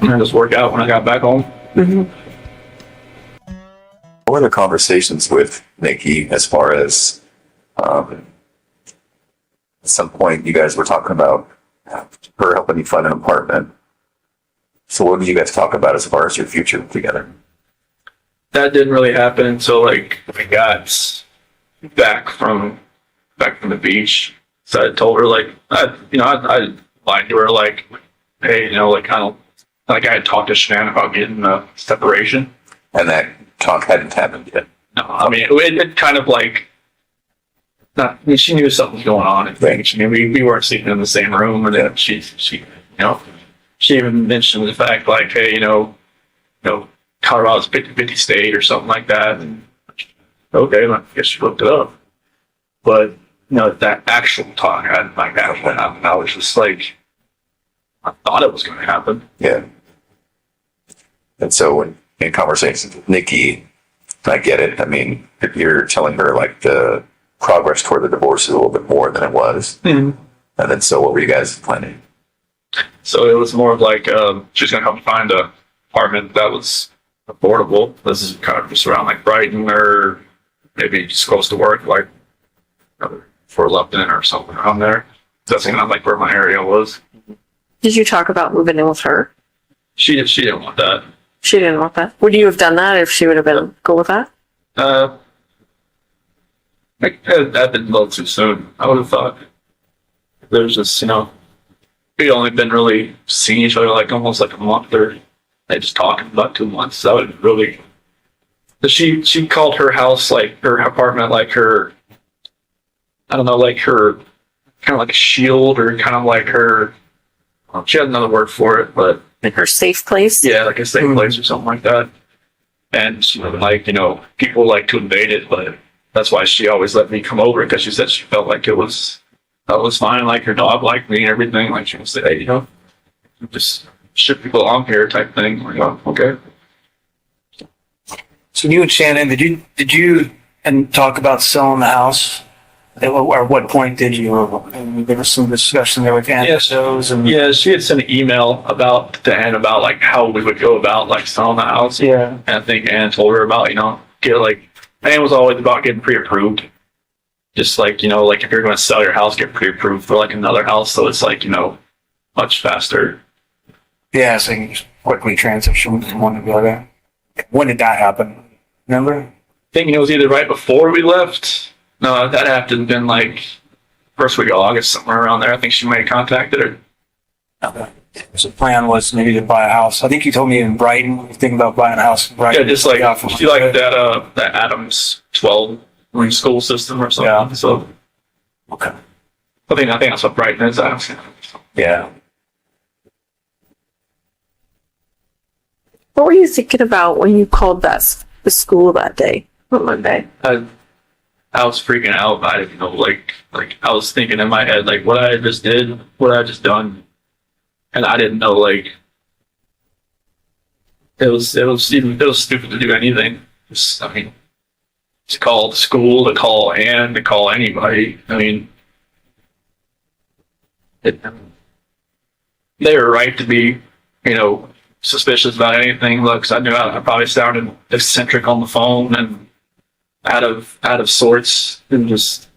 and I just work out when I got back home. Mm-hmm. what were the conversations with Nikki as far as, at some point you guys were talking about her helping you find an apartment. So what did you guys talk about as far as your future together? That didn't really happen until like we got back from the beach. So I told her like I lied to her like, hey, like I don't like I had talked to Shannon about getting a separation. And that talk hadn't happened yet. No, I mean it kind of like not, I mean, she knew something was going on and things. I mean, we weren't sleeping in the same room, and then she, you know, she even mentioned the fact like, hey, Colorado's 50-50 state or something like that. And okay, I guess she looked it up. But, that actual talk, I was just like, I thought it was going to happen. Yeah. And so in conversations with Nikki, I get it. I mean, if you're telling her like the progress toward the divorce is a little bit more than it was. Mm-hmm. And then so what were you guys planning? So it was more of like, she's going to help me find a apartment that was affordable. This is kind of just around like Brighton or maybe just close to work, like for Lupton or something around there. That's kind of like where my area was. Did you talk about moving in with her? She didn't want that. She didn't want that. Would you have done that if she would have been cool with that? That'd been a little too soon. I would have thought. There's just, we only been really seeing each other like almost like a month, or they just talking about 2 months. That would really. She called her house, like her apartment, like her. I don't know, like her, kind of like a shield, or kind of like her. She had another word for it, but Like her safe place? yeah, like a safe place or something like that. And she would like, people like to invade it, but that's why she always let me come over, because she said she felt like that was fine, like her dog liked me and everything. Like she would say, hey, just ship people along here type thing. Like, oh, okay. So you and Shannon, did you and talk about selling the house? Or what point did you? And there was some discussion there with Ann. Yes. And Yeah, she had sent an email about like how we would go about like selling the house. yeah. And I think Ann told her about, Ann was always about getting pre-approved. Just like, like if you're going to sell your house, get pre-approved for like another house. So it's like, much faster. Yeah, so you can just quickly transition from one to the other. When did that happen? Remember? I think it was either right before we left. No, that had to have been like first week of August, somewhere around there. I think she may have contacted her. So the plan was maybe to buy a house. I think you told me in Brighton, you think about buying a house in Brighton. Yeah, just like, Yeah, from- she liked that Adams 12 school system or something. Yeah. So Okay. I think that's what Brighton is. Yeah. What were you thinking about when you called the school that day, on Monday? I was freaking out. I didn't know, like I was thinking in my head, like what I just did, what I just done, and I didn't know, like it was stupid to do anything. To call the school, to call Ann, to call anybody. I mean, they were right to be, suspicious about anything. Look, 'cause I knew I probably sounded eccentric on the phone and out of sorts, and just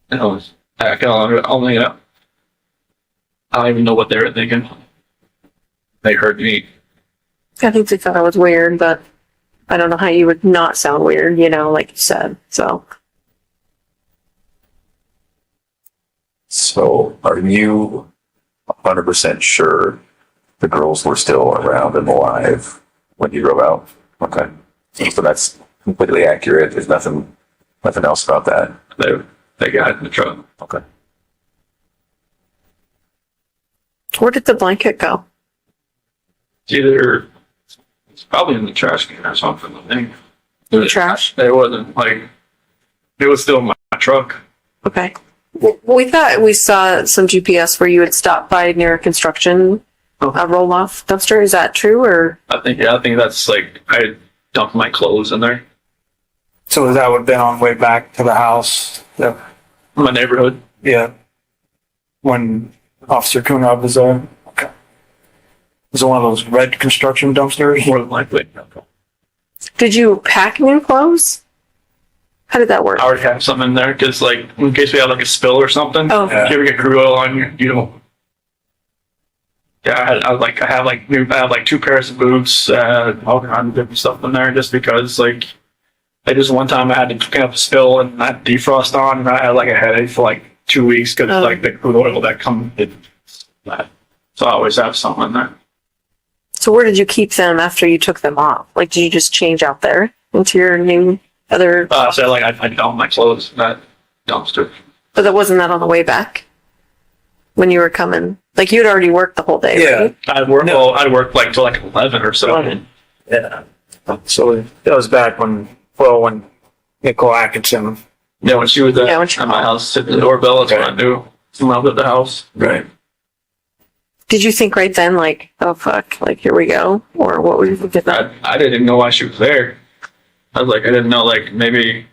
I can only I don't even know what they were thinking. They heard me. I think they thought I was weird, but I don't know how you would not sound weird, like you said. So So are you 100% sure the girls were still around and alive when you drove out? Okay. So that's completely accurate. There's nothing else about that. They got in the truck. Okay. where did the blanket go? It's probably in the trash can or something, I think. In the trash? It wasn't it was still in my truck. Okay. Well, we thought we saw some GPS where you had stopped by near a construction roll-off dumpster. Is that true, or? I think that's I dumped my clothes in there. So that would have been on the way back to the house. My neighborhood. Yeah. When Officer Kunab was there. Okay. Was it one of those red construction dumpsters? More than likely. Did you pack new clothes? How did that work? I already have some in there because, in case we have a spill or something. Oh. If you ever get crude oil on you, Yeah, I have 2 pairs of boots, all kinds of different stuff in there, just because just one time I had to pick up a spill and I had defrost on, and I had a headache for 2 weeks because the crude oil that comes that. So I always have something in there. So where did you keep them after you took them off? Did you just change out there into your new other, So like I dumped my clothes in that dumpster. but that wasn't that on the way back? When you were coming? Like you'd already worked the whole day, Yeah. right? I'd work like till like 11 or so. 11. Yeah. So that was back when Nicole Atkinson. Yeah, when she was Yeah, when she at my called. house, hit the doorbell, that's when I knew someone was at the house. Right. Did you think right then, like, oh fuck, like here we go? Or what were you thinking? I didn't even know why she was there. I was like, I didn't know, like, maybe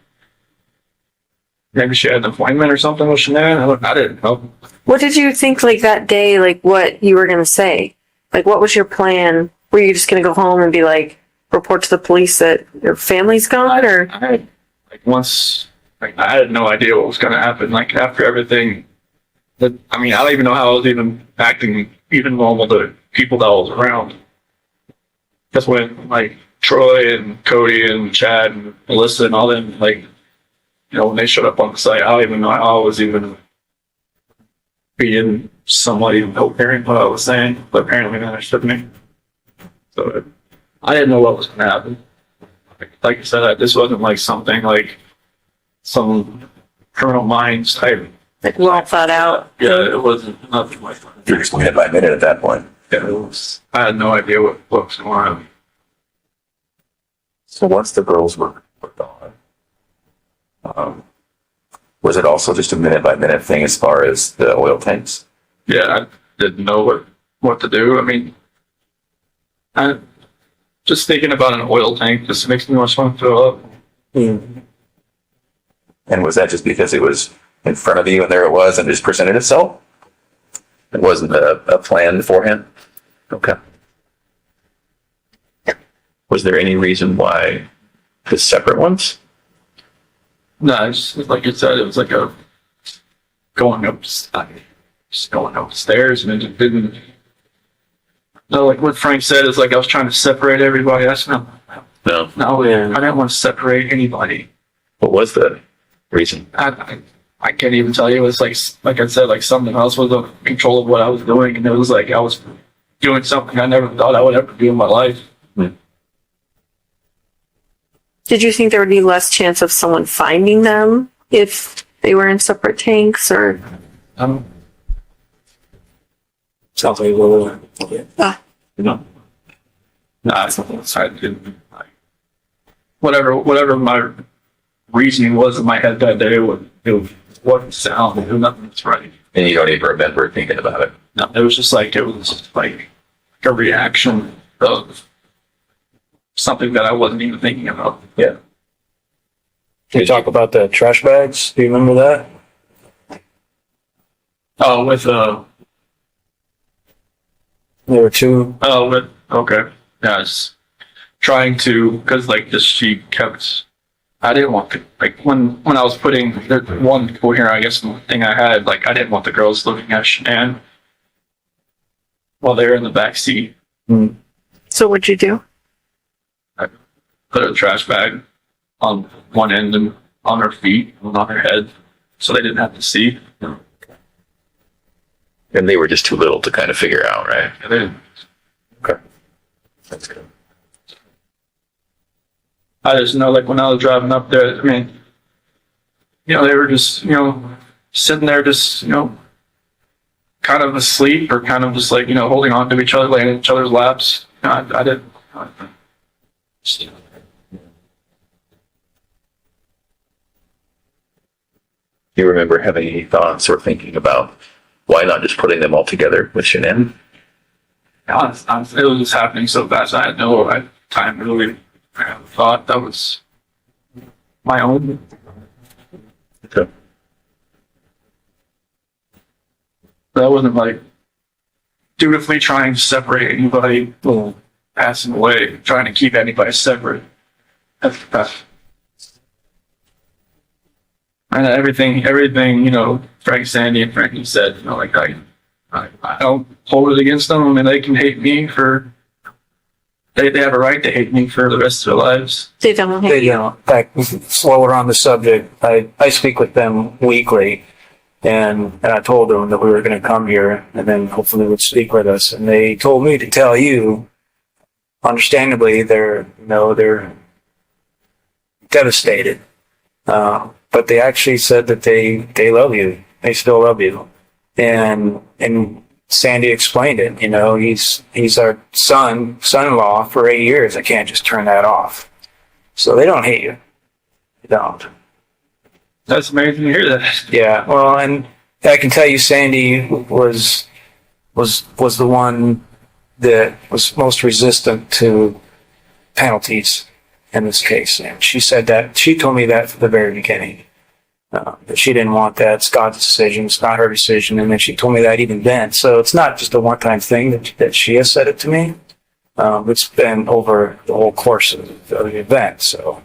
she had an appointment or something with Shanann. I didn't know. What did you think, like, that day, like, what you were gonna say? Like, what was your plan? Were you just gonna go home and be like, report to the police that your family's gone, or? I had, like, once, like, I had no idea what was going to happen. Like, after everything, I don't even know how I was even acting even normal to people that I was around. That's when, like, Troy and Cody and Chad and Melissa and all them, like, when they showed up on the site, I don't even know how I was even being somewhat even coherent what I was saying, but apparently they understood me. So I didn't know what was going to happen. Like I said, this wasn't like something like some criminal minds type. Like, well thought out? Yeah, it wasn't nothing like that. You're just minute by minute at that point. Yeah, I had no idea what was going on. So once the girls were gone, was it also just a minute by minute thing as far as the oil tanks? Yeah, I didn't know what to do. I mean, I just thinking about an oil tank just makes me want to throw up. And was that just because it was in front of you and there it was and it just presented itself? It wasn't a plan beforehand? Okay. Was there any reason why the separate ones? No, it's like you said, it was like going up, just going up the stairs, and it just didn't. No, like what Frank said is like I was trying to separate everybody. That's No. no, I didn't want to separate anybody. What was the reason? I can't even tell you. It was like I said, like something else was in control of what I was doing, and it was like I was doing something I never thought I would ever do in my life. Did you think there would be less chance of someone finding them if they were in separate tanks, or? Sounds like a little. No, I didn't. Whatever my reasoning was in my head that day, it wasn't sound. It was nothing was right. And you don't even remember thinking about it? No, it was just like a reaction of something that I wasn't even thinking about. Yeah. Can you talk about the trash bags? Do you remember that? Oh, There were two. okay. Yeah, I was trying to, because like this, she kept, I didn't want to, like when I was putting the one coherent, I guess, thing I had, like I didn't want the girls looking at Shanann while they were in the back seat. So what'd you do? Put a trash bag on one end and on her feet and on her head, so they didn't have to see. And they were just too little to kind of figure out, right? And then Okay. That's good. I just know, like when I was driving up there, I mean, they were just, sitting there, just, kind of asleep or kind of just like, holding on to each other, laying in each other's laps. I didn't. Do you remember having any thoughts or thinking about why not just putting them all together with Shanann? It was just happening so fast. I had no time to really thought that was my own. Okay. That wasn't like dutifully trying to separate anybody passing away, trying to keep anybody separate. That's and everything, Frank Sandy and Frankie said, like I don't hold it against them. I mean, they can hate me they have a right to hate me for the rest of their lives. They don't They, hate you. in fact, while we're on the subject, I speak with them weekly, and I told them that we were going to come here and then hopefully would speak with us. And they told me to tell you, understandably, they're devastated. But they actually said that they love you. They still love you. And Sandy explained it. You know, he's our son-in-law for 8 years. I can't just turn that off. So they don't hate you. They don't. That's amazing to hear that. Yeah. Well, and I can tell you, Sandy was the one that was most resistant to penalties in this case. And she said that, she told me that from the very beginning, that she didn't want that. It's God's decision. It's not her decision. And then she told me that even then. So it's not just a one-time thing that she has said it to me. It's been over the whole course of the event. So,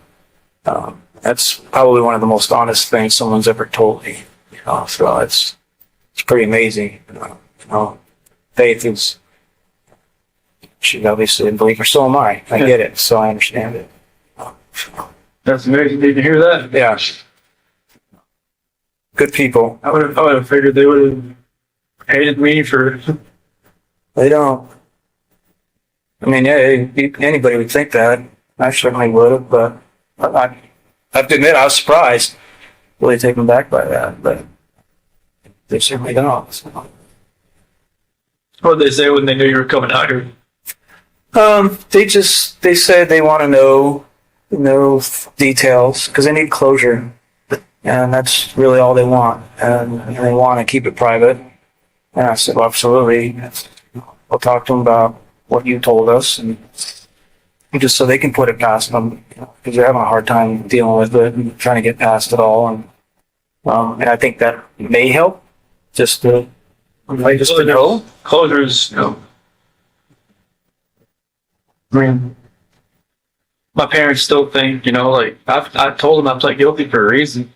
that's probably one of the most honest things someone's ever told me, you know, so it's pretty amazing. You know, Faith is, she's obviously a believer, so am I. I get it, so I understand it. That's amazing to hear that. Yeah. Good people. I would have figured they would have hated me for. They don't. I mean, yeah, anybody would think that. I certainly would have, but I have to admit, I was surprised, really taken back by that, but they certainly don't. So. What did they say when they knew you were coming out here? They said they want to know details because they need closure, and that's really all they want, and they want to keep it private. And I said, well, absolutely. I'll talk to them about what you told us, and just so they can put it past them, because they're having a hard time dealing with it and trying to get past it all. And I think that may help just to know. Closures, you know. I mean, my parents still think, you know, like I told them I was like guilty for a reason,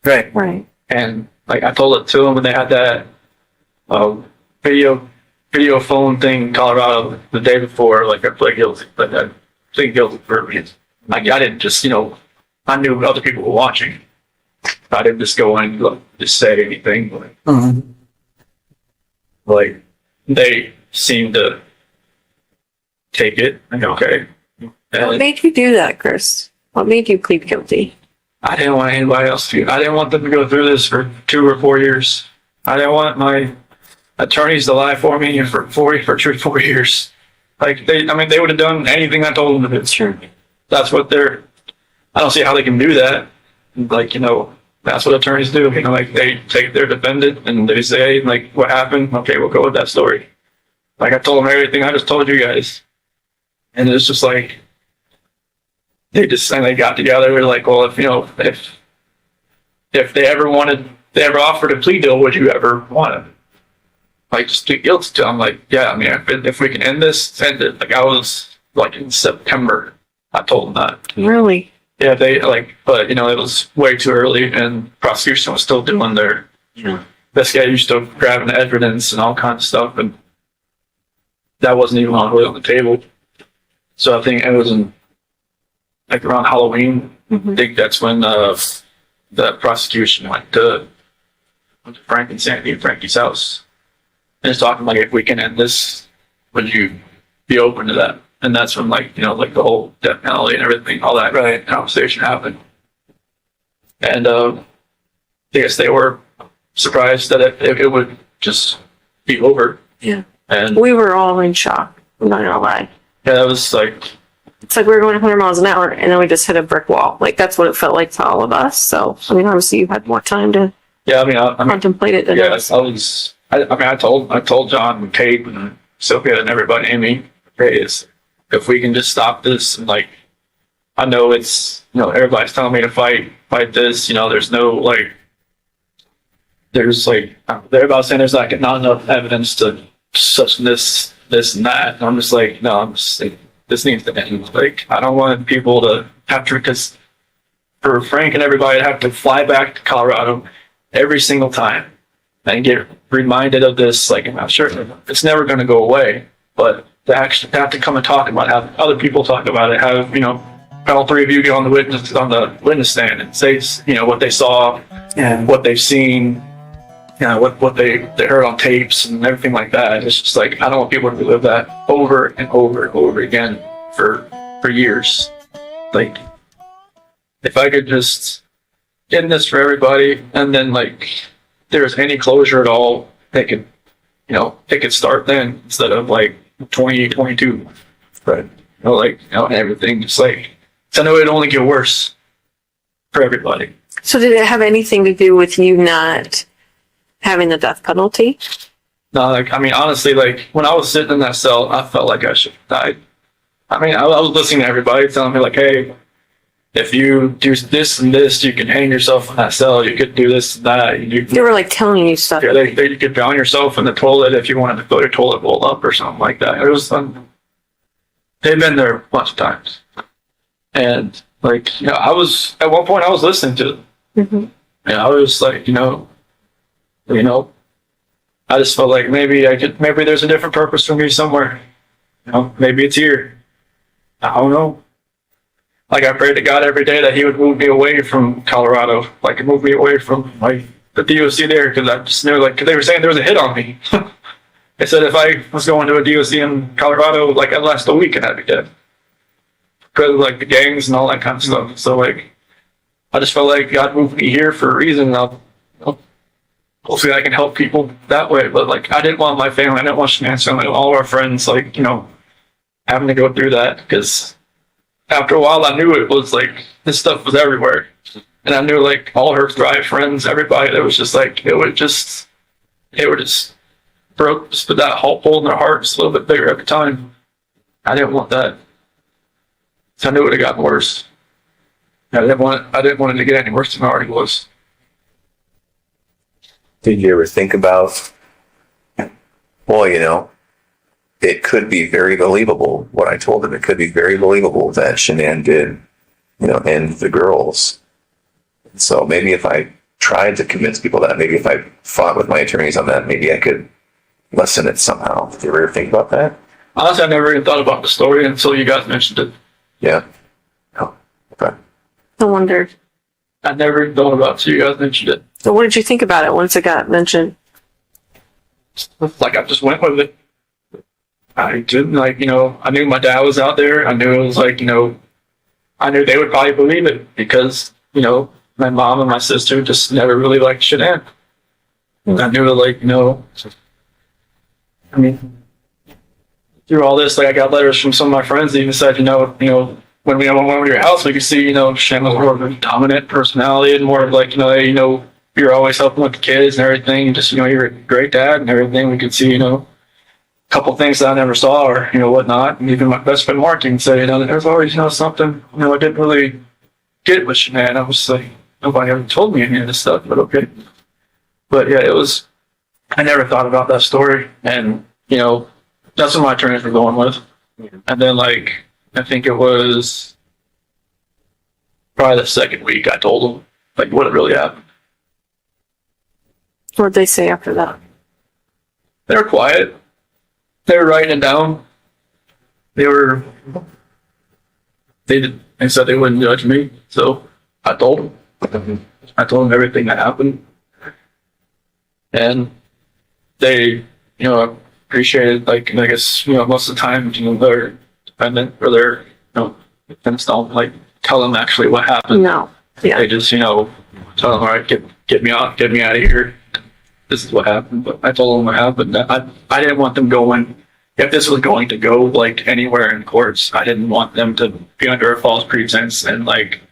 Right. Right. and like I told it to them when they had that video phone thing in Colorado the day before. Like I pled guilty, but I plead guilty for a reason. Like I didn't just, you know, I knew other people were watching. I didn't just go in and just say anything. But, Mm-hmm. like they seemed to take it. Like, okay. What And made you do that, Chris? What made you plead guilty? I didn't want anybody else to. I didn't want them to go through this for 2 or 4 years. I didn't want my attorneys to lie for me for 3 or 4 years. Like they would have done anything I told them to do. Sure. That's what they're. I don't see how they can do that. Like, you know, that's what attorneys do. You know, like they take their defendant and they say, like, what happened? Okay, we'll go with that story. Like I told them everything I just told you guys, and it's just like they got together. They're like, well, if you know, if they ever offered a plea deal, would you ever want it? Like just plead guilty to. I'm like, yeah. I mean, if we can end this, end it. Like I was like in September, I told them that. Really? Yeah, they like, but you know, it was way too early, and prosecution was still doing their investigation, still grabbing evidence and all kinds of stuff, and that wasn't even really on the table. So I think it was in like around Halloween. Mm-hmm. I think that's when the prosecution went to Frank and Sandy and Frankie's house, and it's talking like, if we can end this, would you be open to that? And that's when, like, you know, like the whole death penalty and everything, all that Right. conversation happened. And I guess they were surprised that it would just be over. Yeah. And We were all in shock. I'm not gonna lie. yeah, that was like, It's like we were going 100 miles an hour and then we just hit a brick wall. Like that's what it felt like to all of us. So, I mean, obviously you had more time to yeah, I mean, contemplate it than yeah, us. I told John and Kate and Sophia and everybody, Amy, hey, if we can just stop this, and like, I know it's, you know, everybody's telling me to fight this, you know, there's no like, there's like, everybody's saying there's like not enough evidence to such this and that. And I'm just like, no, I'm just like, this needs to end. Like, I don't want people to have to, because for Frank and everybody to have to fly back to Colorado every single time and get reminded of this. Like, I'm not sure it's never going to go away, but to actually have to come and talk about it, have other people talk about it, have, you know, all 3 of you get on the witness stand and say, you know, what they saw and what they've seen, you know, what they heard on tapes and everything like that. It's just like, I don't want people to relive that over and over and over again for years. Like, if I could just end this for everybody, and then like, if there's any closure at all, it could start then instead of like 2022. Right. And everything just like, so I know it'd only get worse for everybody. So did it have anything to do with you not having the death penalty? No, like, I mean, honestly, like, when I was sitting in that cell, I felt like I should have died. I mean, I was listening to everybody telling me, like, hey, if you do this and this, you can hang yourself in that cell. You could do this and that. They were like telling you stuff. Yeah, you could drown yourself in the toilet if you wanted to fill your toilet bowl up or something like that. It was they've been there a bunch of times. And, like, at one point, I was listening to them. Mhm. And I was like, I just felt like maybe there's a different purpose for me somewhere. Maybe it's here. I don't know. Like, I prayed to God every day that He would move me away from Colorado, like move me away from like the DOC there, because I just knew, like, 'cause they were saying there was a hit on me. They said if I was going to a DOC in Colorado, like, I'd last a week and I'd be dead because of like the gangs and all that kind of stuff. So like, I just felt like God moved me here for a reason. Hopefully I can help people that way. But like, I didn't want my family, I didn't want Shenan's family, all our friends, like, having to go through that, because after a while I knew it was like, this stuff was everywhere. And I knew like all her Thrive friends, everybody, that was just like, it would just broke, just put that hole in their heart just a little bit bigger every time. I didn't want that. So I knew it would have gotten worse. I didn't want it to get any worse than it already was. Did you ever think about, well, it could be very believable what I told him. It could be very believable that Shanann did, end the girls. So maybe if I tried to convince people that, maybe if I fought with my attorneys on that, maybe I could lessen it somehow. Did you ever think about that? Honestly, I never even thought about the story until you guys mentioned it. Yeah. Oh, okay. No wonder. I never even thought about it until you guys mentioned it. So what did you think about it once it got mentioned? Like, I just went with it. I didn't, like, I knew my dad was out there. I knew it was like, I knew they would probably believe it because, my mom and my sister just never really liked Shanann. I knew, like, I mean, through all this, like, I got letters from some of my friends that even said, when we went over to your house, we could see, Shanann was more of a dominant personality and more of like, hey, you're always helping with the kids and everything. Just, you're a great dad and everything. We could see, a couple things that I never saw or, whatnot. And even my best friend Mark can say, there's always, something, I didn't really get with Shanann. I was like, nobody ever told me any of this stuff, but okay. But yeah, I never thought about that story. And, that's what my attorneys were going with. And then, like, I think it was probably the second week I told them, like, what had really happened. What did they say after that? They were quiet. They were writing it down. They said they wouldn't judge me. So I told them. I told them everything that happened. And they, appreciated, like, I guess, most of the time, their defendant or their, defense don't, like, tell them actually what happened. No. Yeah. They just, tell them, all right, get me out of here. This is what happened. But I told them what happened. I didn't want them going, if this was going to go, like, anywhere in courts, I didn't want them to be under a false pretense and, like,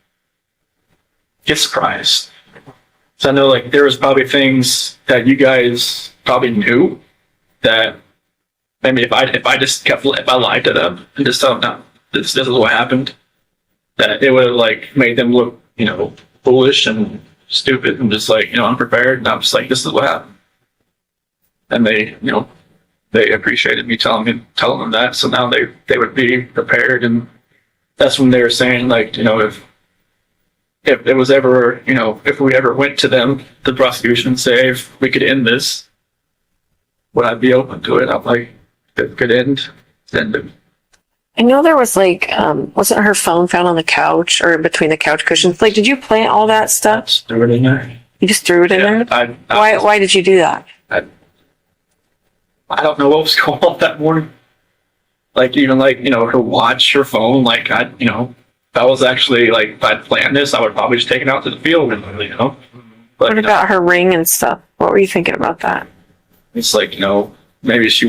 get surprised. So I know, like, there was probably things that you guys probably knew that maybe if I lied to them and just told them, no, this is what happened, that it would have, like, made them look, foolish and stupid and just, like, unprepared. And I'm just like, this is what happened. And they, they appreciated me telling them that. So now they would be prepared. And that's when they were saying, like, if it was ever, if we ever went to them, the prosecution, and say, if we could end this, would I be open to it? I'm like, if it could end, then I know there was like, wasn't her phone found on the couch or in between the couch cushions? Like, did you plant all that stuff? just threw it in there. You just threw it in there? Why did you do that? I don't know what was going on that morning. Like, even like, her watch, her phone, like, that was actually like, if I'd planned this, I would probably just take it out to the field, and, you know. But What about her ring and stuff? What were you thinking about that? it's like, you know, maybe she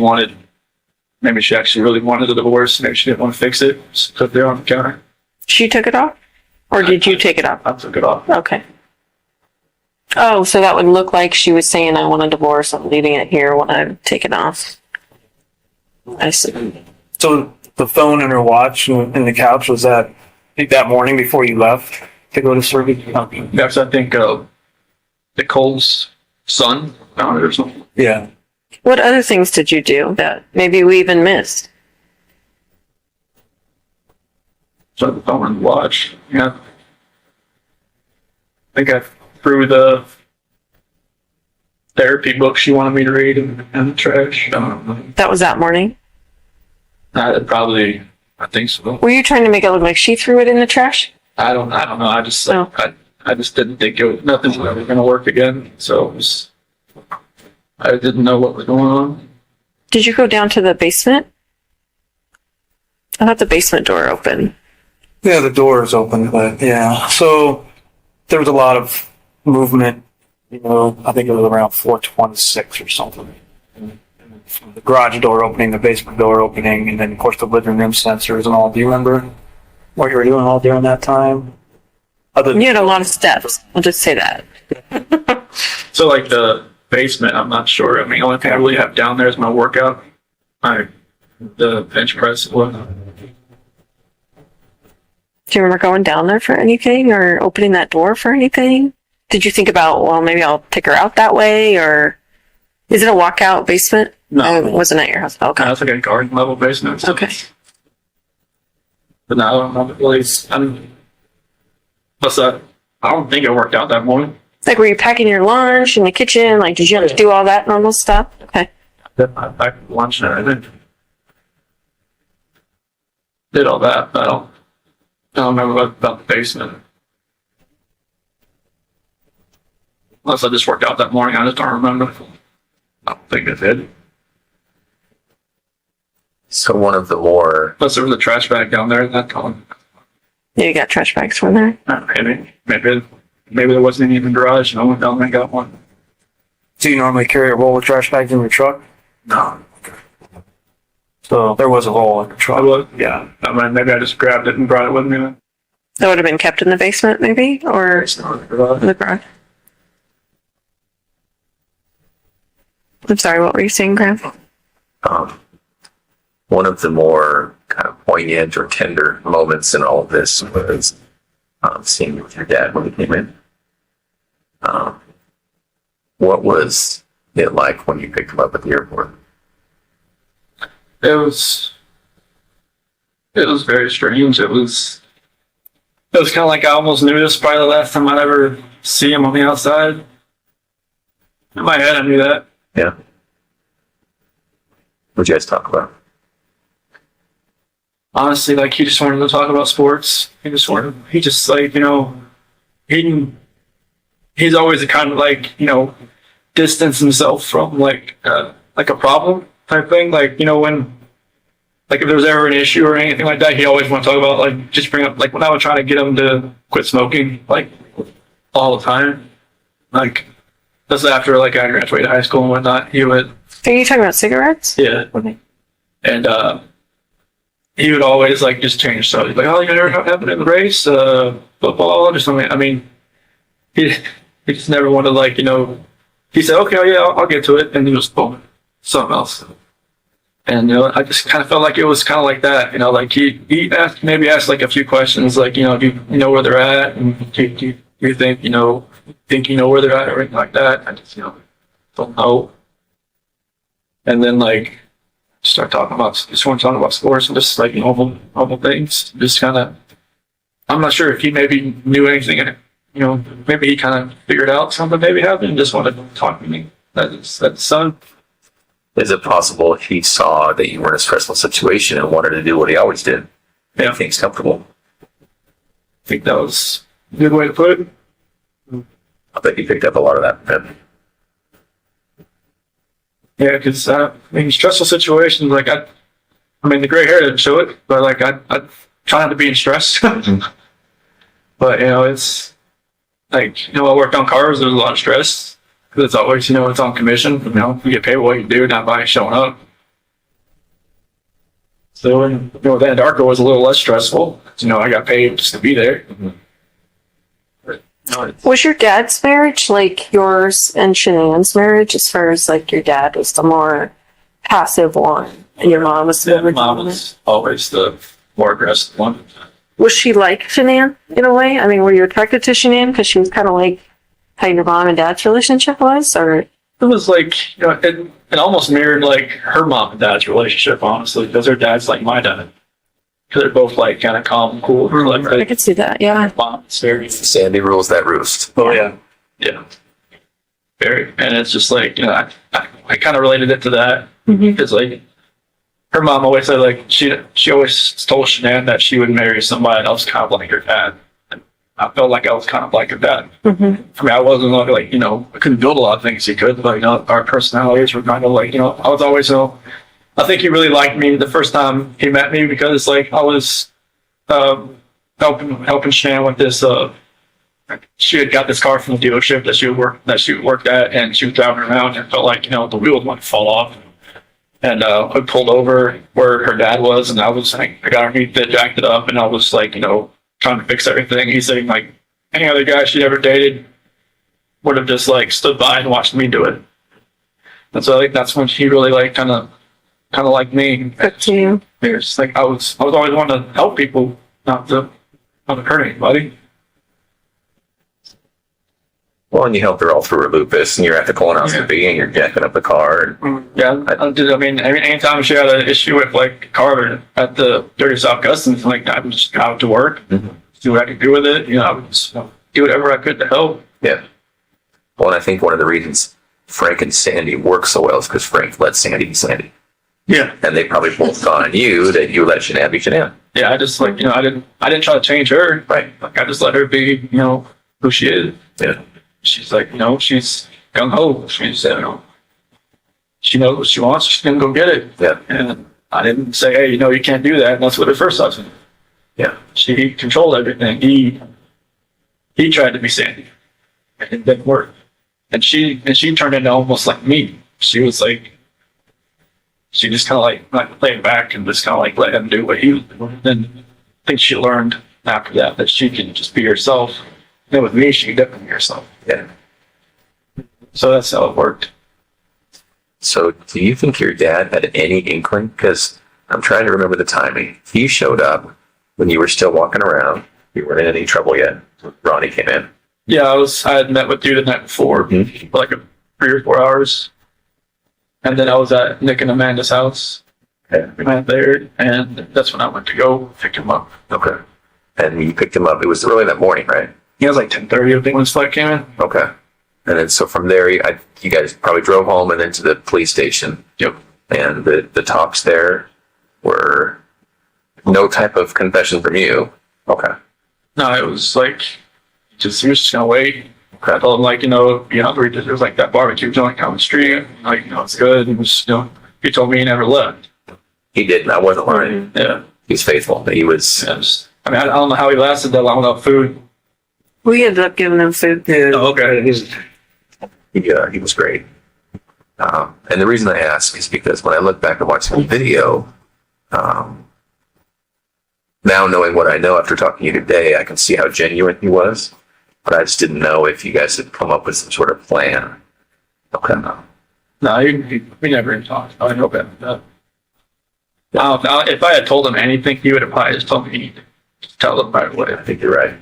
actually really wanted a divorce. Maybe she didn't want to fix it. Just put it there on the counter. She took it off? Or did you take it off? I took it off. Okay. Oh, so that would look like she was saying, I want a divorce, I'm leaving it here when I take it off. I see. So the phone and her watch and the couch, was that that morning before you left to go to surgery? Okay. That's, I think, Nicole's son found it or something. Yeah. What other things did you do that maybe we even missed? So the phone and watch. Yeah. I think I threw the therapy book she wanted me to read in the trash. That was that morning? I think so. Were you trying to make it look like she threw it in the trash? I don't know. I just, Oh. I just didn't think nothing was ever going to work again. So I didn't know what was going on. Did you go down to the basement? I thought the basement door open. Yeah, the door is open, but yeah. So there was a lot of movement, you know, I think it was around 426 or something. From the garage door opening, the basement door opening, and then of course the living room sensors and all. Do you remember what you were doing all during that time? Other than You had a lot of steps. I'll just say that. So like the basement, I'm not sure. I mean, the only thing I really have down there is my workout. The bench press. Do you remember going down there for anything or opening that door for anything? Did you think about, well, maybe I'll take her out that way, or is it a walkout basement? No. It wasn't at your house. Okay. That's like a garden level basement. Okay. But no, I don't know the place. Plus, I don't think it worked out that morning. Like, were you packing your lunch in the kitchen? Like, did you have to do all that normal stuff? Okay. I packed lunch and everything. Did all that, but I don't remember about the basement. Unless I just worked out that morning, I just don't remember. I don't think it did. So one of the more, Plus, there was a trash bag down there at that time. Yeah, you got trash bags from there. Maybe there wasn't any in the garage, and I went down there and got one. Do you normally carry a roll of trash bags in your truck? No, So there was a roll in the I truck. was, yeah. I mean, maybe I just grabbed it and brought it with me. That would have been kept in the basement, maybe, or in the garage. I'm sorry, what were you saying, Graham? one of the more kind of poignant or tender moments in all of this was seeing you with your dad when he came in. What was it like when you picked him up at the airport? It was very strange. It was kind of like I almost knew this was probably the last time I'd ever see him on the outside. In my head, I knew that. Yeah. What'd you guys talk about? Honestly, like, he just wanted to talk about sports. He just like, you know, he's always the kind of, like, you know, distance himself from like a problem type thing. Like, you know, when, like, if there was ever an issue or anything like that, he always want to talk about, like, just bring up, like, when I would try to get him to quit smoking, like, all the time. Like, that's after, like, I graduated high school and whatnot. He would, Are you talking about cigarettes? yeah. And he would always, like, just change stuff. He's like, oh, you never happened in the race, football, or something. I mean, he just never wanted, like, you know, he said, okay, oh, yeah, I'll get to it. And he was, boom, something else. And, you know, I just kind of felt like it was kind of like that, you know, like he maybe asked like a few questions, like, you know, do you know where they're at? And do you think, you know where they're at or anything like that? I just, you know, don't know. And then, like, just want to talk about sports and just, like, normal things. Just kind of, I'm not sure if he maybe knew anything, you know, maybe he kind of figured out something maybe happened and just wanted to talk to me. That's the son. Is it possible he saw that you were in a stressful situation and wanted to do what he always did? Make Yeah. things comfortable. I think that was a good way to put it. I bet you picked up a lot of that from him. Yeah, because stressful situations, like, I mean, the gray hair didn't show it, but like, try not to be in stress. But, you know, it's like, you know, I worked on cars, there's a lot of stress. Because it's always, you know, it's on commission. You know, you get paid what you do, not by showing up. So, you know, with Anadarko was a little less stressful. You know, I got paid just to be there. But, you know, Was your dad's marriage like yours and Shanann's marriage, as far as like your dad was the more passive one and your mom was the yeah, more mom dominant? was always the more aggressive one. Was she like Shanann in a way? I mean, were you attracted to Shanann because she was kind of like how your mom and dad's relationship was, or? It was like, you know, it almost mirrored like her mom and dad's relationship, honestly, because her dad's like my dad. Because they're both like kind of calm and cool. Like I could see that, yeah. mom's very. Sandy rules that roost. Oh yeah, yeah, very. And it's just like, you know, I kind of related it to that because like her mom always said like she always told Shanann that she would marry somebody else kind of like her dad. And I felt like I was kind of like her dad. I mean, I wasn't like, you know, I couldn't build a lot of things he could, but you know, our personalities were kind of like, you know, I was always so. I think he really liked me the first time he met me because like I was helping Shanann with this. She had got this car from the dealership that she worked at, and she was driving around and felt like, you know, the wheels might fall off. And I pulled over where her dad was, and I was like, I got underneath it, jacked it up, and I was like, you know, trying to fix everything. He's saying like any other guy she ever dated would have just like stood by and watched me do it. And so I think that's when she really like kind of like me. Good to you. It's like I was always wanting to help people, not to hurt anybody. Well, and you helped her all through her lupus, and you're at the colonoscopy, and you're jacking up the car. Yeah, I did. I mean, anytime she had an issue with like Carter at the Dirty South Customs, like I would just go out to work, see what I could do with it. You know, I would just do whatever I could to help. Yeah. Well, and I think one of the reasons Frank and Sandy work so well is because Frank let Sandy be Sandy. Yeah, And they probably both gone on you that you let Shanann be Shanann. yeah. I just like, you know, I didn't try to change her. Right. Like I just let her be, you know, who she is. Yeah. She's like, you know, she's gung ho. She's, you know, she knows what she wants. She's gonna go get it. Yeah. And I didn't say, hey, you know, you can't do that. And that's what her first husband. Yeah. She controlled everything. He tried to be Sandy. And it didn't work. And she turned into almost like me. She was like, she just kind of like played back and just kind of like let him do what he was doing. Then I think she learned after that she can just be herself. And with me, she could definitely be herself. Yeah. So that's how it worked. So do you think your dad had any inkling? Because I'm trying to remember the timing. He showed up when you were still walking around. You weren't in any trouble yet. Ronnie came in. Yeah, I had met with you the night before for like 3 or 4 hours. And then I was at Nick and Amanda's house. Okay. We went there, and that's when I went to go pick him up. Okay. And you picked him up. It was early that morning, right? He was like 10:30, I think, when his flight came in. Okay. And then so from there, you guys probably drove home and then to the police station. Yep. And the talks there were no type of confession from you. Okay. No, it was like, he was just gonna wait. I Okay. told him, like, you know, you hungry? There was like that barbecue joint down the street. Like, you know, it's good. And was, you know, he told me he never left. He didn't. I wasn't lying. Yeah. He was faithful. He was. I mean, I don't know how he lasted that long without food. We ended up giving him food. Yeah, Oh, okay. He was great. And the reason I ask is because when I look back and watch the video, now knowing what I know after talking to you today, I can see how genuine he was. But I just didn't know if you guys had come up with some sort of plan. Okay. No, we never even talked. I know about that. If I had told him anything, he would have probably just told me to tell him right away. I think you're right.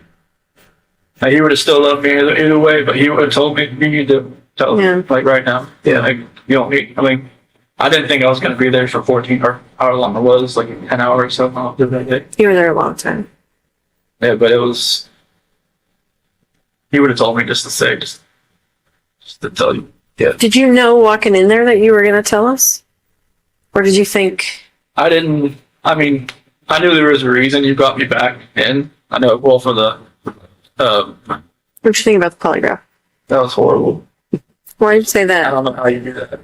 Now, he would have still loved me either way, but he would have told me, you need to tell him, like, right now. Yeah. Like, you don't need, I mean, I didn't think I was going to be there for 14 or however long it was, like 10 hours or something. That day. You were there a long time. Yeah, but it was, he would have told me just to say, just to tell you. Did you know walking in there that you were going to tell us? Or did you think? I didn't, I mean, I knew there was a reason you brought me back in. I know, well, for the, What you think about the polygraph? that was horrible. Why did you say I that? don't know how you do that.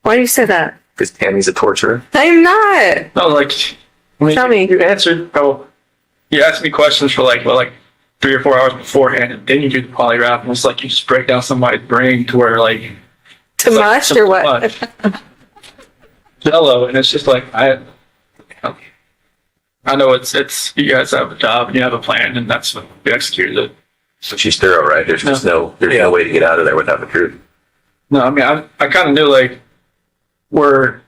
Why do you say that? Because Tammy's a torturer. I'm not. No, like, I mean, Tell me. You answered, oh, you ask me questions for like 3 or 4 hours beforehand, and then you do the polygraph, and it's like you just break down somebody's brain to where like Too much or what? Jello, and it's just like I know it's you guys have a job and you have a plan, and that's what we executed it. So she's thorough, right? There's just there's no way to get out of there without the truth. No, I mean I kind of knew like where